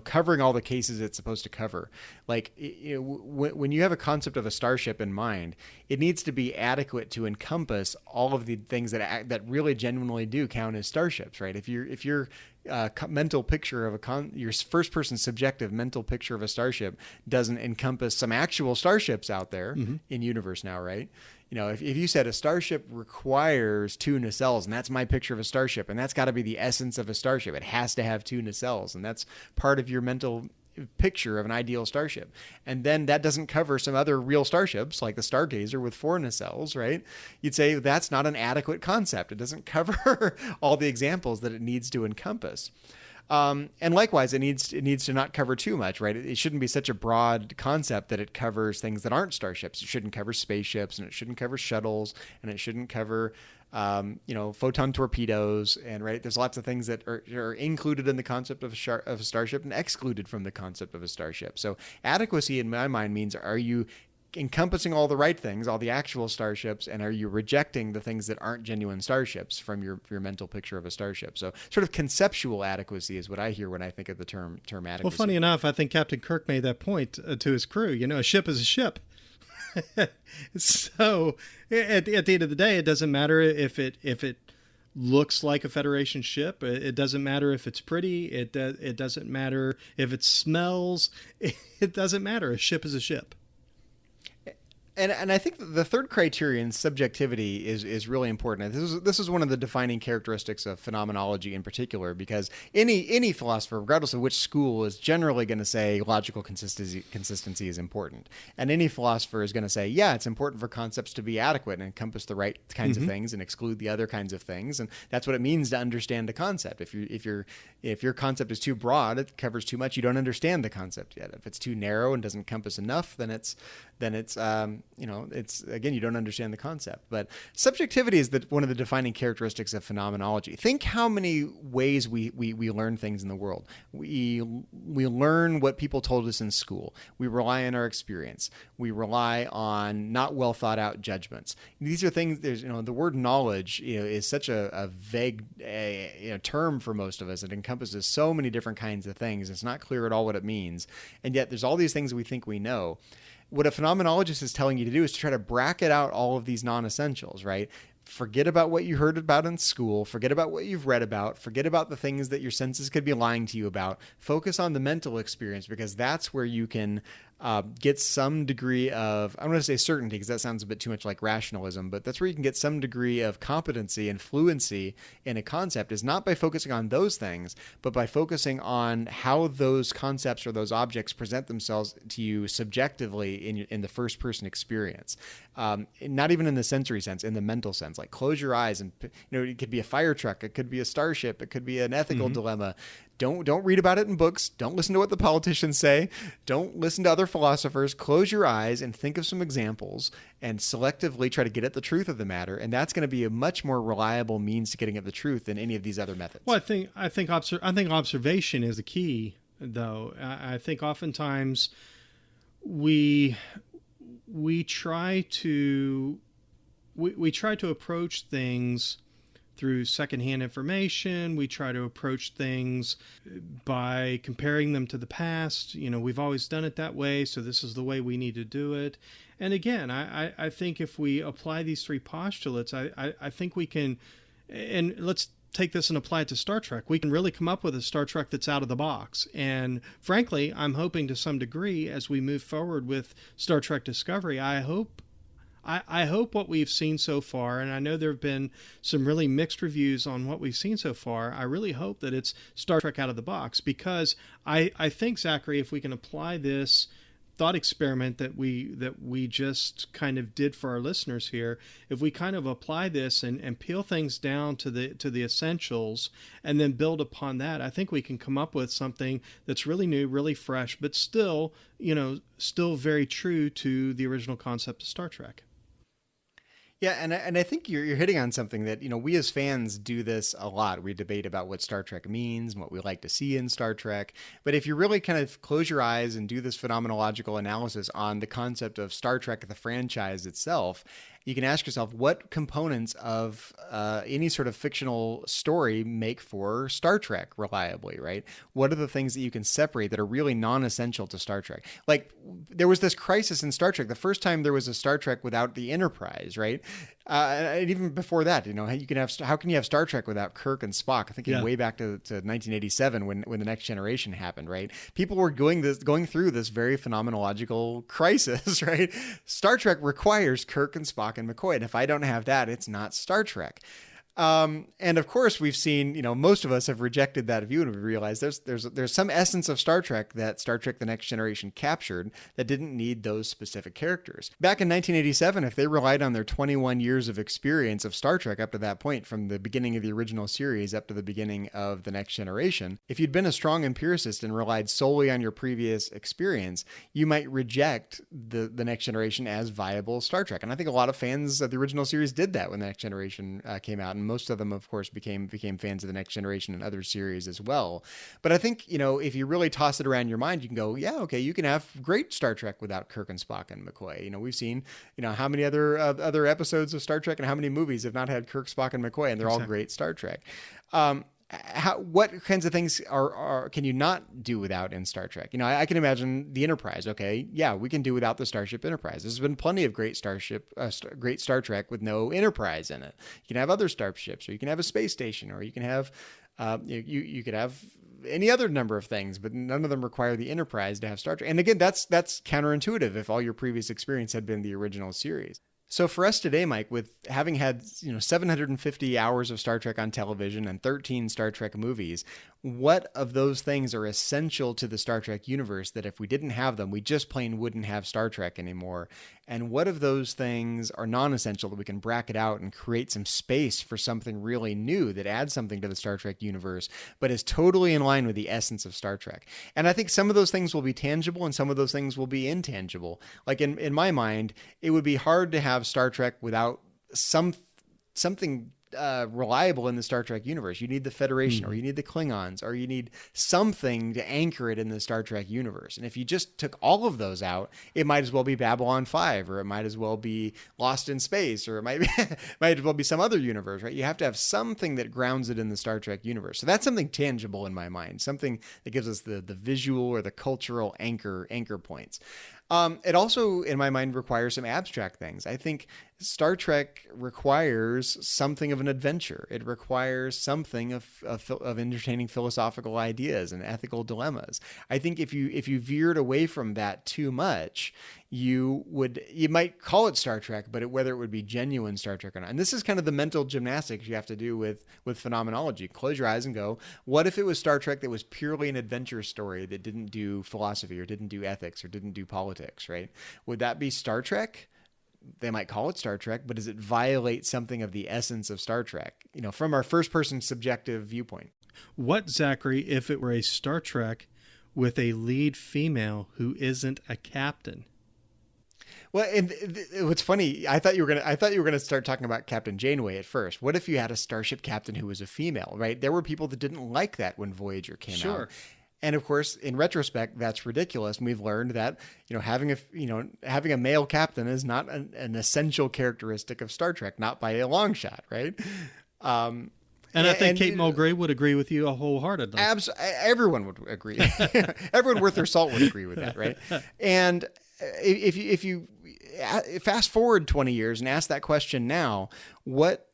E: covering all the cases it's supposed to cover. Like, when you have a concept of a starship in mind, it needs to be adequate to encompass all of the things that really genuinely do count as starships, right? If your mental picture of your first person subjective mental picture of a starship doesn't encompass some actual starships out there in universe now, right? If you said a starship requires 2 nacelles, and that's my picture of a starship, and that's got to be the essence of a starship. It has to have 2 nacelles, and that's part of your mental picture of an ideal starship. And then that doesn't cover some other real starships like the Stargazer with 4 nacelles, right? You'd say that's not an adequate concept. It doesn't cover all the examples that it needs to encompass. And likewise, it needs to not cover too much, right? It shouldn't be such a broad concept that it covers things that aren't starships. It shouldn't cover spaceships, and it shouldn't cover shuttles, and it shouldn't cover, photon torpedoes, and right. There's lots of things that are included in the concept of a starship and excluded from the concept of a starship. So adequacy, in my mind, means are you encompassing all the right things, all the actual starships, and are you rejecting the things that aren't genuine starships from your mental picture of a starship? So sort of conceptual adequacy is what I hear when I think of the term adequacy.
A: Well, funny enough, I think Captain Kirk made that point to his crew. A ship is a ship. So at the end of the day, it doesn't matter if it looks like a Federation ship. It doesn't matter if it's pretty. It doesn't matter if it smells. It doesn't matter. A ship is a ship.
E: And I think the third criterion, subjectivity, is really important. This is one of the defining characteristics of phenomenology in particular, because any philosopher, regardless of which school, is generally going to say logical consistency is important. And any philosopher is going to say, yeah, it's important for concepts to be adequate and encompass the right kinds of things and exclude the other kinds of things. And that's what it means to understand a concept. If your concept is too broad, it covers too much, you don't understand the concept yet. If it's too narrow and doesn't encompass enough, then it's again, you don't understand the concept. But subjectivity is one of the defining characteristics of phenomenology. Think how many ways we learn things in the world. We learn what people told us in school. We rely on our experience. We rely on not well thought out judgments. These are things. The word knowledge is such a vague term for most of us. It encompasses so many different kinds of things. It's not clear at all what it means, and yet there's all these things we think we know. What a phenomenologist is telling you to do is to try to bracket out all of these non-essentials, right? Forget about what you heard about in school. Forget about what you've read about. Forget about the things that your senses could be lying to you about. Focus on the mental experience, because that's where you can get some degree of, I'm going to say certainty because that sounds a bit too much like rationalism, but that's where you can get some degree of competency and fluency in a concept, is not by focusing on those things, but by focusing on how those concepts or those objects present themselves to you subjectively in the first person experience. Not even in the sensory sense, in the mental sense. Like, close your eyes and, it could be a fire truck, it could be a starship, it could be an ethical dilemma. Don't read about it in books. Don't listen to what the politicians say. Don't listen to other philosophers. Close your eyes and think of some examples and selectively try to get at the truth of the matter. And that's going to be a much more reliable means to getting at the truth than any of these other methods.
A: Well, I think observation is the key, though. I think oftentimes we try to approach things through secondhand information. We try to approach things by comparing them to the past. We've always done it that way, so this is the way we need to do it. And again, I think if we apply these three postulates, I think we can, and let's take this and apply it to Star Trek. We can really come up with a Star Trek that's out of the box. And frankly, I'm hoping to some degree, as we move forward with Star Trek Discovery, I hope what we've seen so far, and I know there have been some really mixed reviews on what we've seen so far, I really hope that it's Star Trek out of the box, because I think, Zachary, if we can apply this thought experiment that we just kind of did for our listeners here, if we kind of apply this and peel things down to the essentials and then build upon that, I think we can come up with something that's really new, really fresh, but still very true to the original concept of Star Trek.
E: Yeah, and I think you're hitting on something that, we as fans do this a lot. We debate about what Star Trek means and what we like to see in Star Trek. But if you really kind of close your eyes and do this phenomenological analysis on the concept of Star Trek, the franchise itself, you can ask yourself, what components of any sort of fictional story make for Star Trek reliably, right? What are the things that you can separate that are really non-essential to Star Trek? Like, there was this crisis in Star Trek. The first time there was a Star Trek without the Enterprise, right? And even before that, how can you have Star Trek without Kirk and Spock? I think way back to 1987 when the Next Generation happened, right? People were going through this very phenomenological crisis, right? Star Trek requires Kirk and Spock and McCoy, and if I don't have that, it's not Star Trek. And of course, we've seen, most of us have rejected that view, and we realize there's some essence of Star Trek that Star Trek The Next Generation captured that didn't need those specific characters. Back in 1987, if they relied on their 21 years of experience of Star Trek up to that point, from the beginning of the original series up to the beginning of The Next Generation, if you'd been a strong empiricist and relied solely on your previous experience, you might reject the Next Generation as viable Star Trek. And I think a lot of fans of the original series did that when The Next Generation came out. And most of them, of course, became fans of The Next Generation and other series as well. But I think, if you really toss it around your mind, you can go, yeah, okay, you can have great Star Trek without Kirk and Spock and McCoy. We've seen, how many other episodes of Star Trek and how many movies have not had Kirk, Spock, and McCoy, and they're all great Star Trek. what kinds of things can you not do without in Star Trek? You know, I can imagine the Enterprise. Okay, yeah, we can do without the Starship Enterprise. There's been plenty of great great Star Trek with no Enterprise in it. You can have other starships, or you can have a space station, or you can have you could have any other number of things, but none of them require the Enterprise to have Star Trek. And again, that's counterintuitive if all your previous experience had been the original series. So for us today, Mike, with having had 750 hours of Star Trek on television and 13 Star Trek movies, what of those things are essential to the Star Trek universe that if we didn't have them, we just plain wouldn't have Star Trek anymore? And what of those things are non-essential that we can bracket out and create some space for something really new that adds something to the Star Trek universe, but is totally in line with the essence of Star Trek? And I think some of those things will be tangible and some of those things will be intangible. Like in my mind, it would be hard to have Star Trek without something reliable in the Star Trek universe. You need the Federation, or you need the Klingons, or you need something to anchor it in the Star Trek universe. And if you just took all of those out, it might as well be Babylon 5, or it might as well be Lost in Space, or it might as well be some other universe, right? You have to have something that grounds it in the Star Trek universe. So that's something tangible in my mind, something that gives us the visual or the cultural anchor points. It also, in my mind, requires some abstract things. I think Star Trek requires something of an adventure. It requires something of entertaining philosophical ideas and ethical dilemmas. I think if you veered away from that too much, you might call it Star Trek, but whether it would be genuine Star Trek or not. And this is kind of the mental gymnastics you have to do with phenomenology. Close your eyes and go, what if it was Star Trek that was purely an adventure story that didn't do philosophy or didn't do ethics or didn't do politics, right? Would that be Star Trek? They might call it Star Trek, but does it violate something of the essence of Star Trek, from our first person subjective viewpoint?
A: What, Zachary, if it were a Star Trek with a lead female who isn't a captain?
E: Well, and what's funny, I thought you were gonna start talking about Captain Janeway at first. What if you had a starship captain who was a female, right? There were people that didn't like that when Voyager came out. And of course, in retrospect, that's ridiculous. And we've learned that, having a male captain is not an essential characteristic of Star Trek, not by a long shot, right?
A: And I think Kate Mulgrew would agree with you wholeheartedly.
E: Everyone would agree. Everyone worth their salt would agree with that, right? And if you fast forward 20 years and ask that question now, what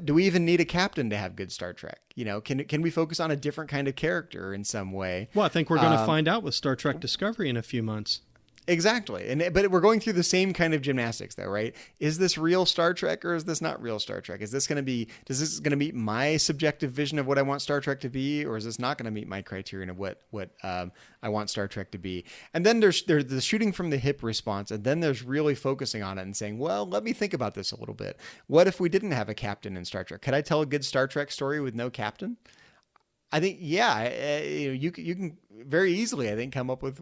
E: do we even need a captain to have good Star Trek? Can we focus on a different kind of character in some way?
A: Well, I think we're going to find out with Star Trek Discovery in a few months.
E: Exactly. But we're going through the same kind of gymnastics though, right? Is this real Star Trek or is this not real Star Trek? Does this going to meet my subjective vision of what I want Star Trek to be, or is this not going to meet my criterion of what I want Star Trek to be? And then there's the shooting from the hip response, and then there's really focusing on it and saying, well, let me think about this a little bit. What if we didn't have a captain in Star Trek? Could I tell a good Star Trek story with no captain? I think, you can very easily, I think, come up with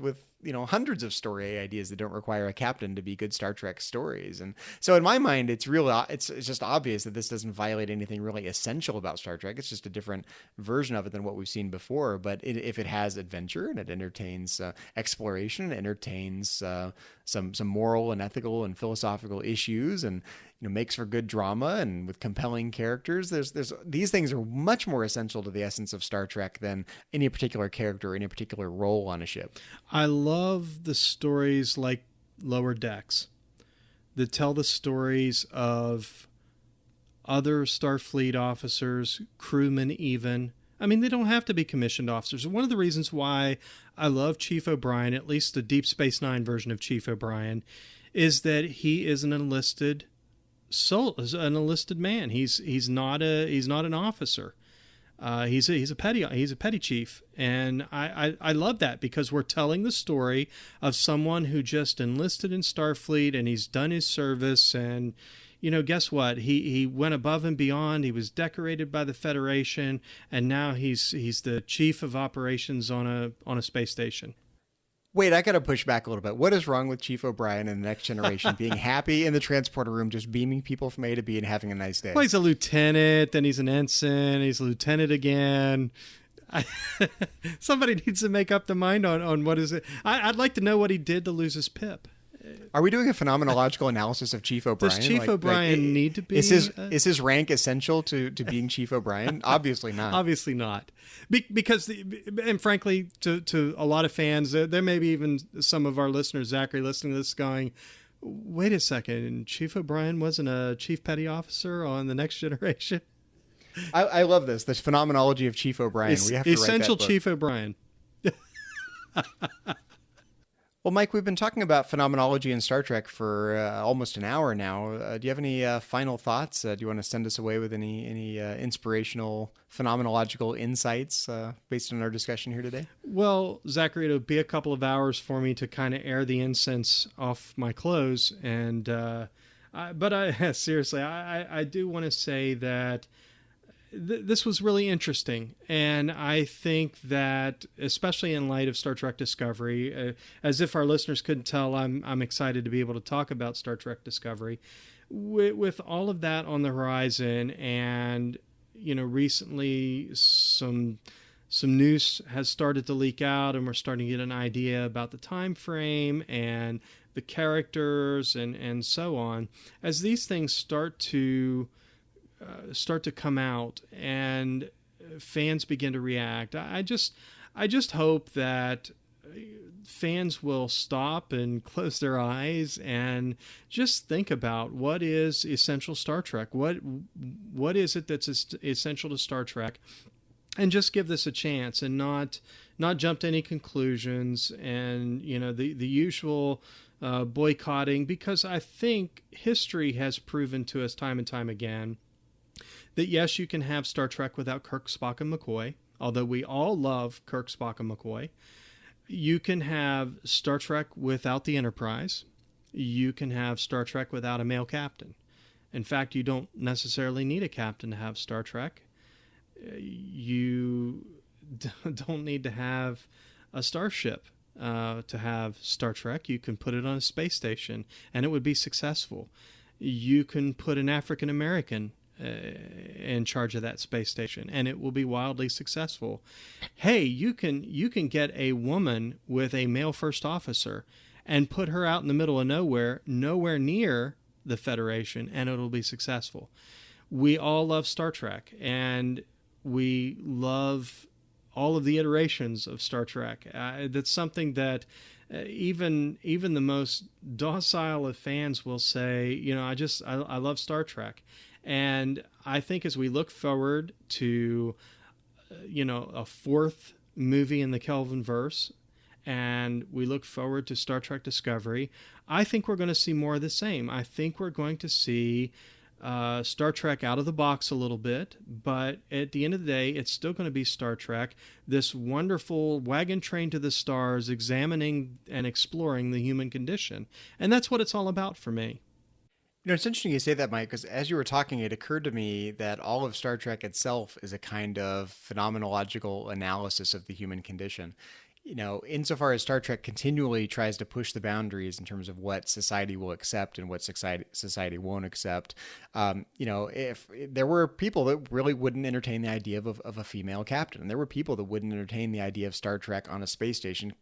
E: hundreds of story ideas that don't require a captain to be good Star Trek stories. And so in my mind, it's just obvious that this doesn't violate anything really essential about Star Trek. It's just a different version of it than what we've seen before. But if it has adventure and it entertains exploration, it entertains some moral and ethical and philosophical issues, and makes for good drama and with compelling characters, there's these things are much more essential to the essence of Star Trek than any particular character or any particular role on a ship.
A: I love the stories like Lower Decks that tell the stories of other Starfleet officers, crewmen even. I mean, they don't have to be commissioned officers. One of the reasons why I love Chief O'Brien, at least the Deep Space Nine version of Chief O'Brien, is that he is an enlisted man. He's not an officer. He's a petty chief, and I love that because we're telling the story of someone who just enlisted in Starfleet and he's done his service, and guess what? He went above and beyond. He was decorated by the Federation, and now he's the chief of operations on a space station.
E: Wait, I got to push back a little bit. What is wrong with Chief O'Brien and the Next Generation being happy in the transporter room, just beaming people from A to B and having a nice day?
A: Well, he's a lieutenant, then he's an ensign, he's a lieutenant again. Somebody needs to make up their mind on what is it. I'd like to know what he did to lose his pip.
E: Are we doing a phenomenological analysis of Chief O'Brien?
A: Does Chief O'Brien need to be?
E: Is his rank essential to being Chief O'Brien? Obviously not.
A: Obviously not. Because, and frankly, to a lot of fans, there may be even some of our listeners, Zachary, listening to this going, wait a second, Chief O'Brien wasn't a chief petty officer on The Next Generation?
E: I love this phenomenology of Chief O'Brien. We have to
A: Essential
E: write that book.
A: Chief O'Brien.
E: Well, Mike, we've been talking about phenomenology in Star Trek for almost an hour now. Do you have any final thoughts? Do you want to send us away with any inspirational phenomenological insights based on our discussion here today?
A: Well, Zachary, it'll be a couple of hours for me to kind of air the incense off my clothes. And seriously, I do want to say that this was really interesting, and I think that, especially in light of Star Trek Discovery, as if our listeners couldn't tell, I'm excited to be able to talk about Star Trek Discovery. With all of that on the horizon, and recently some news has started to leak out, and we're starting to get an idea about the time frame and the characters and so on. As these things start to come out and fans begin to react, I just hope that fans will stop and close their eyes and just think about what is essential Star Trek. What is it that's essential to Star Trek, and just give this a chance and not jump to any conclusions and the usual boycotting, because I think history has proven to us time and time again that yes, you can have Star Trek without Kirk, Spock, and McCoy, although we all love Kirk, Spock, and McCoy. You can have Star Trek without the Enterprise. You can have Star Trek without a male captain. In fact, you don't necessarily need a captain to have Star Trek. You don't need to have a starship to have Star Trek. You can put it on a space station, and it would be successful. You can put an African American in charge of that space station, and it will be wildly successful. Hey, you can get a woman with a male first officer and put her out in the middle of nowhere near the Federation, and it'll be successful. We all love Star Trek, and we love all of the iterations of Star Trek. That's something that even the most docile of fans will say, I love Star Trek. And I think as we look forward to, a fourth movie in the Kelvinverse, and we look forward to Star Trek Discovery, I think we're going to see more of the same. I think we're going to see Star Trek out of the box a little bit, but at the end of the day, it's still going to be Star Trek, this wonderful wagon train to the stars, examining and exploring the human condition. And that's what it's all about for me.
E: It's interesting you say that, Mike, because as you were talking, it occurred to me that all of Star Trek itself is a kind of phenomenological analysis of the human condition. Insofar as Star Trek continually tries to push the boundaries in terms of what society will accept and what society won't accept, if there were people that really wouldn't entertain the idea of a female captain, and there were people that wouldn't entertain the idea of Star Trek on a space station,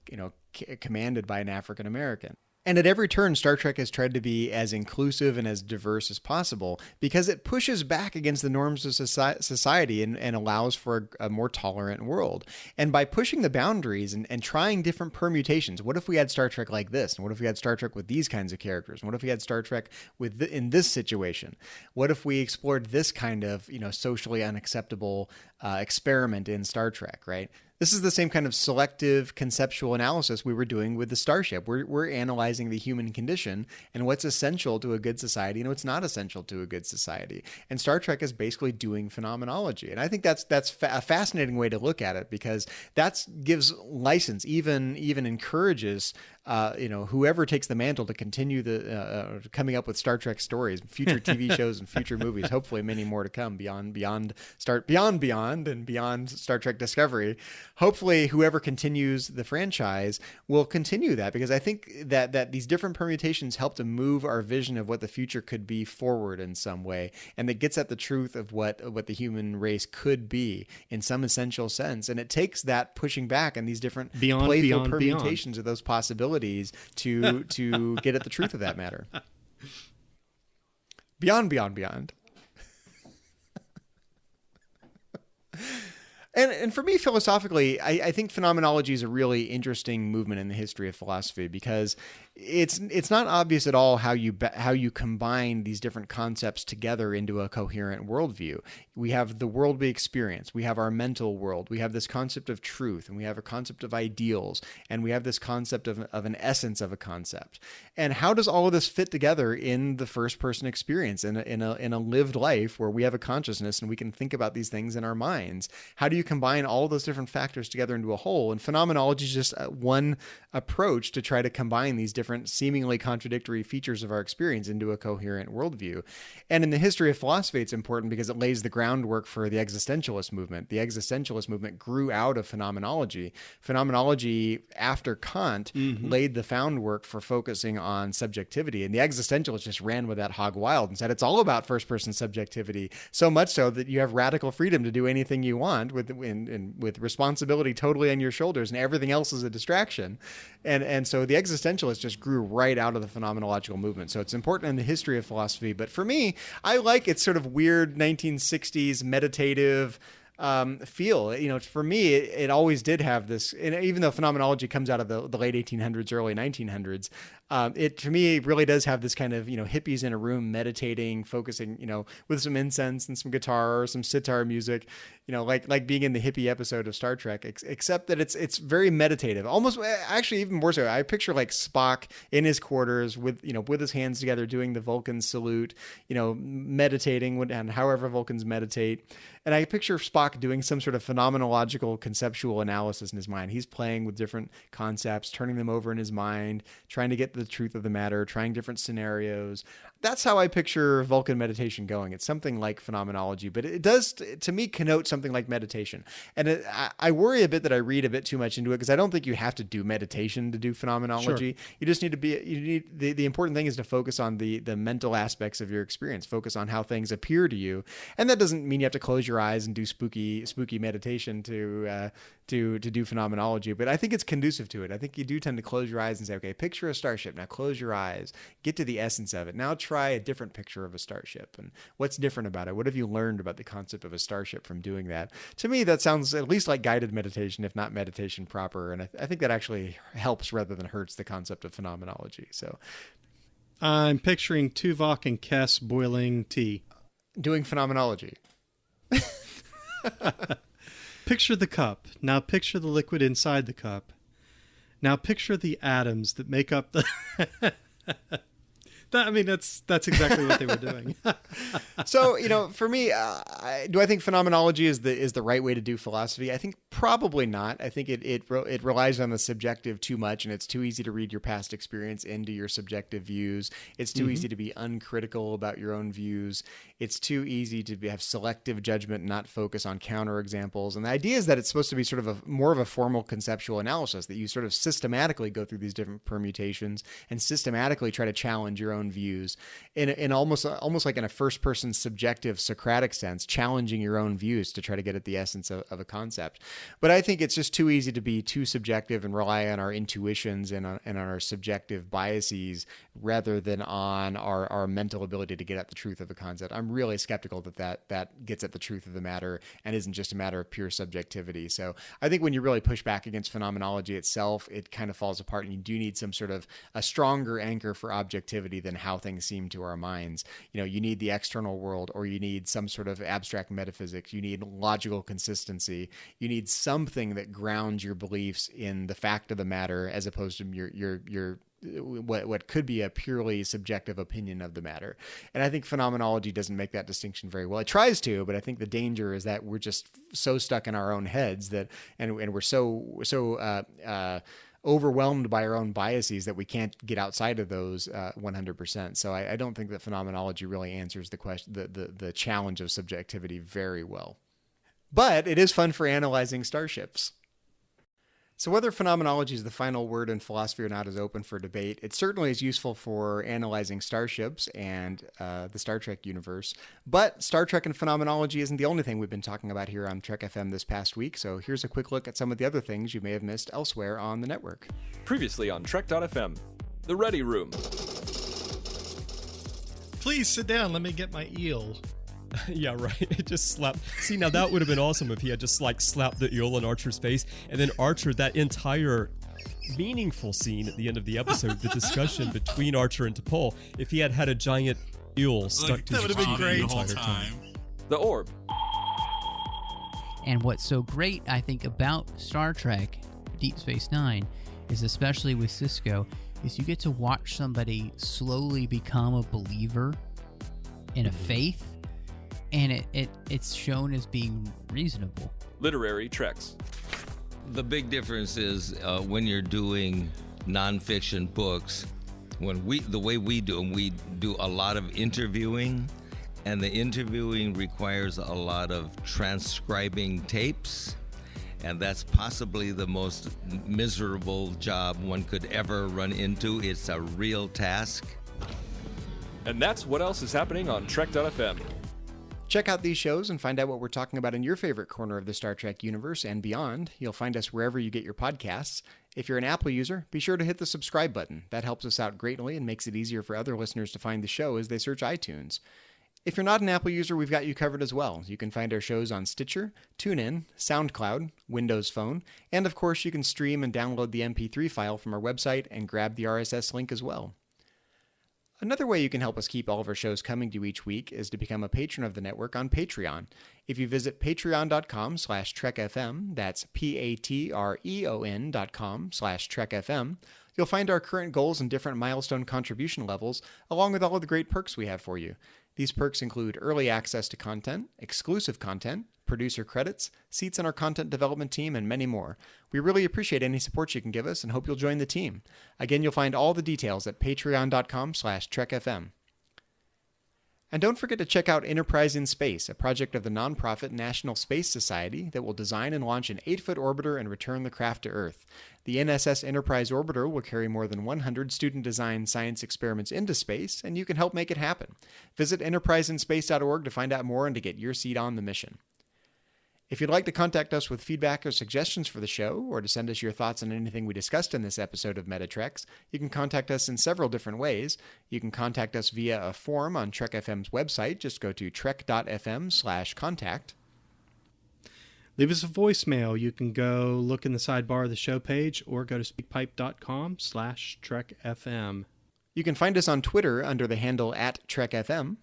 E: commanded by an African American. And at every turn, Star Trek has tried to be as inclusive and as diverse as possible because it pushes back against the norms of society and allows for a more tolerant world. And by pushing the boundaries and trying different permutations, what if we had Star Trek like this? And what if we had Star Trek with these kinds of characters? And what if we had Star Trek in this situation? What if we explored this kind of, socially unacceptable experiment in Star Trek, right? This is the same kind of selective conceptual analysis we were doing with the Starship. We're analyzing the human condition and what's essential to a good society and what's not essential to a good society. And Star Trek is basically doing phenomenology. And I think that's a fascinating way to look at it, because that gives license, even encourages whoever takes the mantle to continue the coming up with Star Trek stories, future TV shows and future movies, hopefully many more to come beyond Star Trek Discovery. hopefully whoever continues the franchise will continue that, because I think that these different permutations help to move our vision of what the future could be forward in some way, and that gets at the truth of what the human race could be in some essential sense. And it takes that pushing back and these different playful permutations of those possibilities to get at the truth of that matter. Beyond. And for me, philosophically, I think phenomenology is a really interesting movement in the history of philosophy, because it's not obvious at all how you combine these different concepts together into a coherent worldview. We have the world we experience, we have our mental world, we have this concept of truth, and we have a concept of ideals, and we have this concept of an essence of a concept. And how does all of this fit together in the first person experience, in a lived life where we have a consciousness and we can think about these things in our minds? How do you combine all those different factors together into a whole? And phenomenology is just one approach to try to combine these different seemingly contradictory features of our experience into a coherent worldview. And in the history of philosophy, it's important because it lays the groundwork for the existentialist movement. The existentialist movement grew out of phenomenology. Phenomenology, after Kant, laid the groundwork for focusing on subjectivity. And the existentialists just ran with that hog wild and said it's all about first-person subjectivity, so much so that you have radical freedom to do anything you want with responsibility totally on your shoulders, and everything else is a distraction. And so the existentialists just grew right out of the phenomenological movement. So it's important in the history of philosophy. But for me, I like its sort of weird 1960s meditative feel. For me, it always did have this, and even though phenomenology comes out of the late 1800s, early 1900s, it to me really does have this kind of hippies in a room meditating, focusing with some incense and some guitar or some sitar music, like being in the hippie episode of Star Trek, except that it's very meditative, almost actually even more so. I picture like Spock in his quarters with his hands together doing the Vulcan salute, meditating, and however Vulcans meditate. And I picture Spock doing some sort of phenomenological conceptual analysis in his mind. He's playing with different concepts, turning them over in his mind, trying to get the truth of the matter, trying different scenarios. That's how I picture Vulcan meditation going. It's something like phenomenology, but it does, to me, connote something like meditation. And I worry a bit that I read a bit too much into it, because I don't think you have to do meditation to do phenomenology. Sure. You just need to the important thing is to focus on the mental aspects of your experience, focus on how things appear to you. And that doesn't mean you have to close your eyes and do spooky meditation to do phenomenology, but I think it's conducive to it. I think you do tend to close your eyes and say, okay, picture a starship. Now close your eyes, get to the essence of it. Now try a different picture of a starship, and what's different about it? What have you learned about the concept of a starship from doing that? To me, that sounds at least like guided meditation, if not meditation proper. And I think that actually helps rather than hurts the concept of phenomenology. So
A: I'm picturing Tuvok and Kess boiling tea.
E: Doing phenomenology.
A: Picture the cup. Now picture the liquid inside the cup. Now picture the atoms that make up the... That's exactly what they were doing.
E: So, for me, do I think phenomenology is the right way to do philosophy? I think probably not. I think it relies on the subjective too much, and it's too easy to read your past experience into your subjective views. It's too easy to be uncritical about your own views. It's too easy to have selective judgment and not focus on counterexamples. And the idea is that it's supposed to be sort of more of a formal conceptual analysis, that you sort of systematically go through these different permutations and systematically try to challenge your own views in almost like in a first person subjective Socratic sense, challenging your own views to try to get at the essence of a concept. But I think it's just too easy to be too subjective and rely on our intuitions and on our subjective biases rather than on our mental ability to get at the truth of a concept. I'm really skeptical that gets at the truth of the matter and isn't just a matter of pure subjectivity. So I think when you really push back against phenomenology itself, it kind of falls apart, and you do need some sort of a stronger anchor for objectivity than how things seem to our minds. You need the external world, or you need some sort of abstract metaphysics. You need logical consistency. You need something that grounds your beliefs in the fact of the matter, as opposed to your what could be a purely subjective opinion of the matter. And I think phenomenology doesn't make that distinction very well. It tries to, but I think the danger is that we're just so stuck in our own heads and we're so overwhelmed by our own biases that we can't get outside of those 100%. So I don't think that phenomenology really answers the question, the challenge of subjectivity very well. But it is fun for analyzing starships. So whether phenomenology is the final word in philosophy or not is open for debate. It certainly is useful for analyzing starships and the Star Trek universe. But Star Trek and phenomenology isn't the only thing we've been talking about here on Trek FM this past week. So here's a quick look at some of the other things you may have missed elsewhere on the network.
F: Previously on Trek.fm, The Ready Room.
A: Please sit down. Let me get my eel.
G: Yeah, right. It just slapped. See, now that would have been awesome if he had just like slapped the eel in Archer's face, and then Archer, that entire meaningful scene at the end of the episode, the discussion between Archer and T'Pol, if he had had a giant eel stuck to his
A: that would have been great
G: the entire time.
F: The Orb.
H: And what's so great, I think, about Star Trek Deep Space Nine is, especially with Sisko, is you get to watch somebody slowly become a believer in a faith, and it's shown as being reasonable.
F: Literary Treks.
I: The big difference is when you're doing nonfiction books, the way we do them, we do a lot of interviewing, and the interviewing requires a lot of transcribing tapes, and that's possibly the most miserable job one could ever run into. It's a real task.
F: And that's what else is happening on Trek.fm.
E: Check out these shows and find out what we're talking about in your favorite corner of the Star Trek universe and beyond. You'll find us wherever you get your podcasts. If you're an Apple user, be sure to hit the subscribe button. That helps us out greatly and makes it easier for other listeners to find the show as they search iTunes. If you're not an Apple user, we've got you covered as well. You can find our shows on Stitcher, TuneIn, SoundCloud, Windows Phone, and of course you can stream and download the MP3 file from our website and grab the RSS link as well. Another way you can help us keep all of our shows coming to you each week is to become a patron of the network on Patreon. If you visit patreon.com/trekfm, that's patreon.com/trekfm, you'll find our current goals and different milestone contribution levels, along with all of the great perks we have for you. These perks include early access to content, exclusive content, producer credits, seats on our content development team, and many more. We really appreciate any support you can give us and hope you'll join the team. Again, you'll find all the details at patreon.com/trekfm. And don't forget to check out Enterprise in Space, a project of the nonprofit National Space Society that will design and launch an 8-foot orbiter and return the craft to Earth. The NSS Enterprise orbiter will carry more than 100 student-designed science experiments into space, and you can help make it happen. Visit enterpriseinspace.org to find out more and to get your seat on the mission. If you'd like to contact us with feedback or suggestions for the show, or to send us your thoughts on anything we discussed in this episode of Metatreks, you can contact us in several different ways. You can contact us via a form on Trek FM's website. Just go to trek.fm/contact.
A: Leave us a voicemail. You can go look in the sidebar of the show page or go to speakpipe.com/trekfm.
E: You can find us on Twitter under the handle @TrekFM.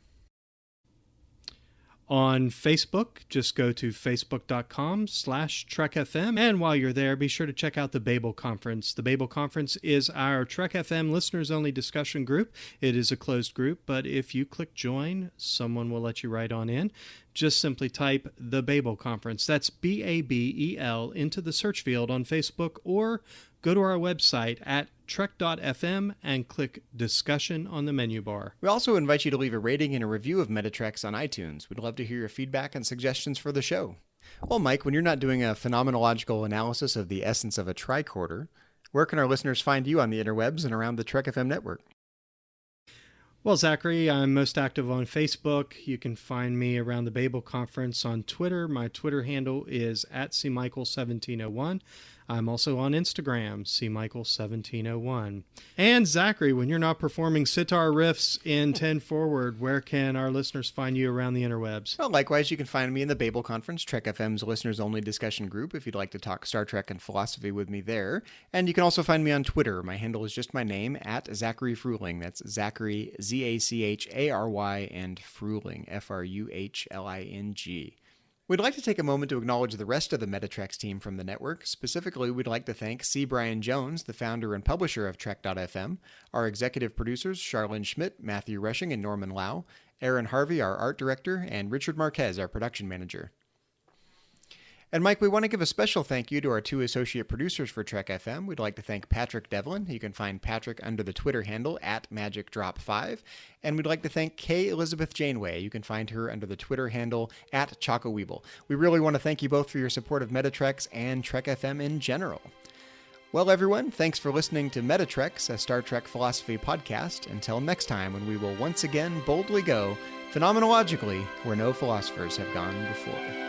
A: On Facebook, just go to facebook.com/TrekFM. And while you're there, be sure to check out the Babel Conference. The Babel Conference is our Trek FM listeners-only discussion group. It is a closed group, but if you click join, someone will let you right on in. Just simply type the Babel Conference. That's BABEL into the search field on Facebook, or go to our website at trek.fm and click discussion on the menu bar.
E: We also invite you to leave a rating and a review of Metatreks on iTunes. We'd love to hear your feedback and suggestions for the show. Well, Mike, when you're not doing a phenomenological analysis of the essence of a tricorder, where can our listeners find you on the interwebs and around the Trek FM network?
A: Well, Zachary, I'm most active on Facebook. You can find me around the Babel Conference on Twitter. My Twitter handle is @cmichael1701. I'm also on Instagram, cmichael1701. And Zachary, when you're not performing sitar riffs in 10 Forward, where can our listeners find you around the interwebs?
E: Well, likewise, you can find me in the Babel Conference, Trek FM's listeners-only discussion group, if you'd like to talk Star Trek and philosophy with me there. And you can also find me on Twitter. My handle is just my name, @Zachary Fruhling. That's Zachary, ZACHARY, and Fruhling, FRUHLING. We'd like to take a moment to acknowledge the rest of the Metatreks team from the network. Specifically, we'd like to thank C. Brian Jones, the founder and publisher of Trek.fm, our executive producers, Charlene Schmidt, Matthew Rushing, and Norman Lau, Aaron Harvey, our art director, and Richard Marquez, our production manager. And Mike, we want to give a special thank you to our 2 associate producers for Trek FM. We'd like to thank Patrick Devlin. You can find Patrick under the Twitter handle @MagicDrop5. And we'd like to thank Kay Elizabeth Janeway. You can find her under the Twitter handle @ChocoWeeble. We really want to thank you both for your support of Metatreks and Trek FM in general. Well, everyone, thanks for listening to Metatreks, a Star Trek philosophy podcast. Until next time, when we will once again boldly go phenomenologically where no philosophers have gone before.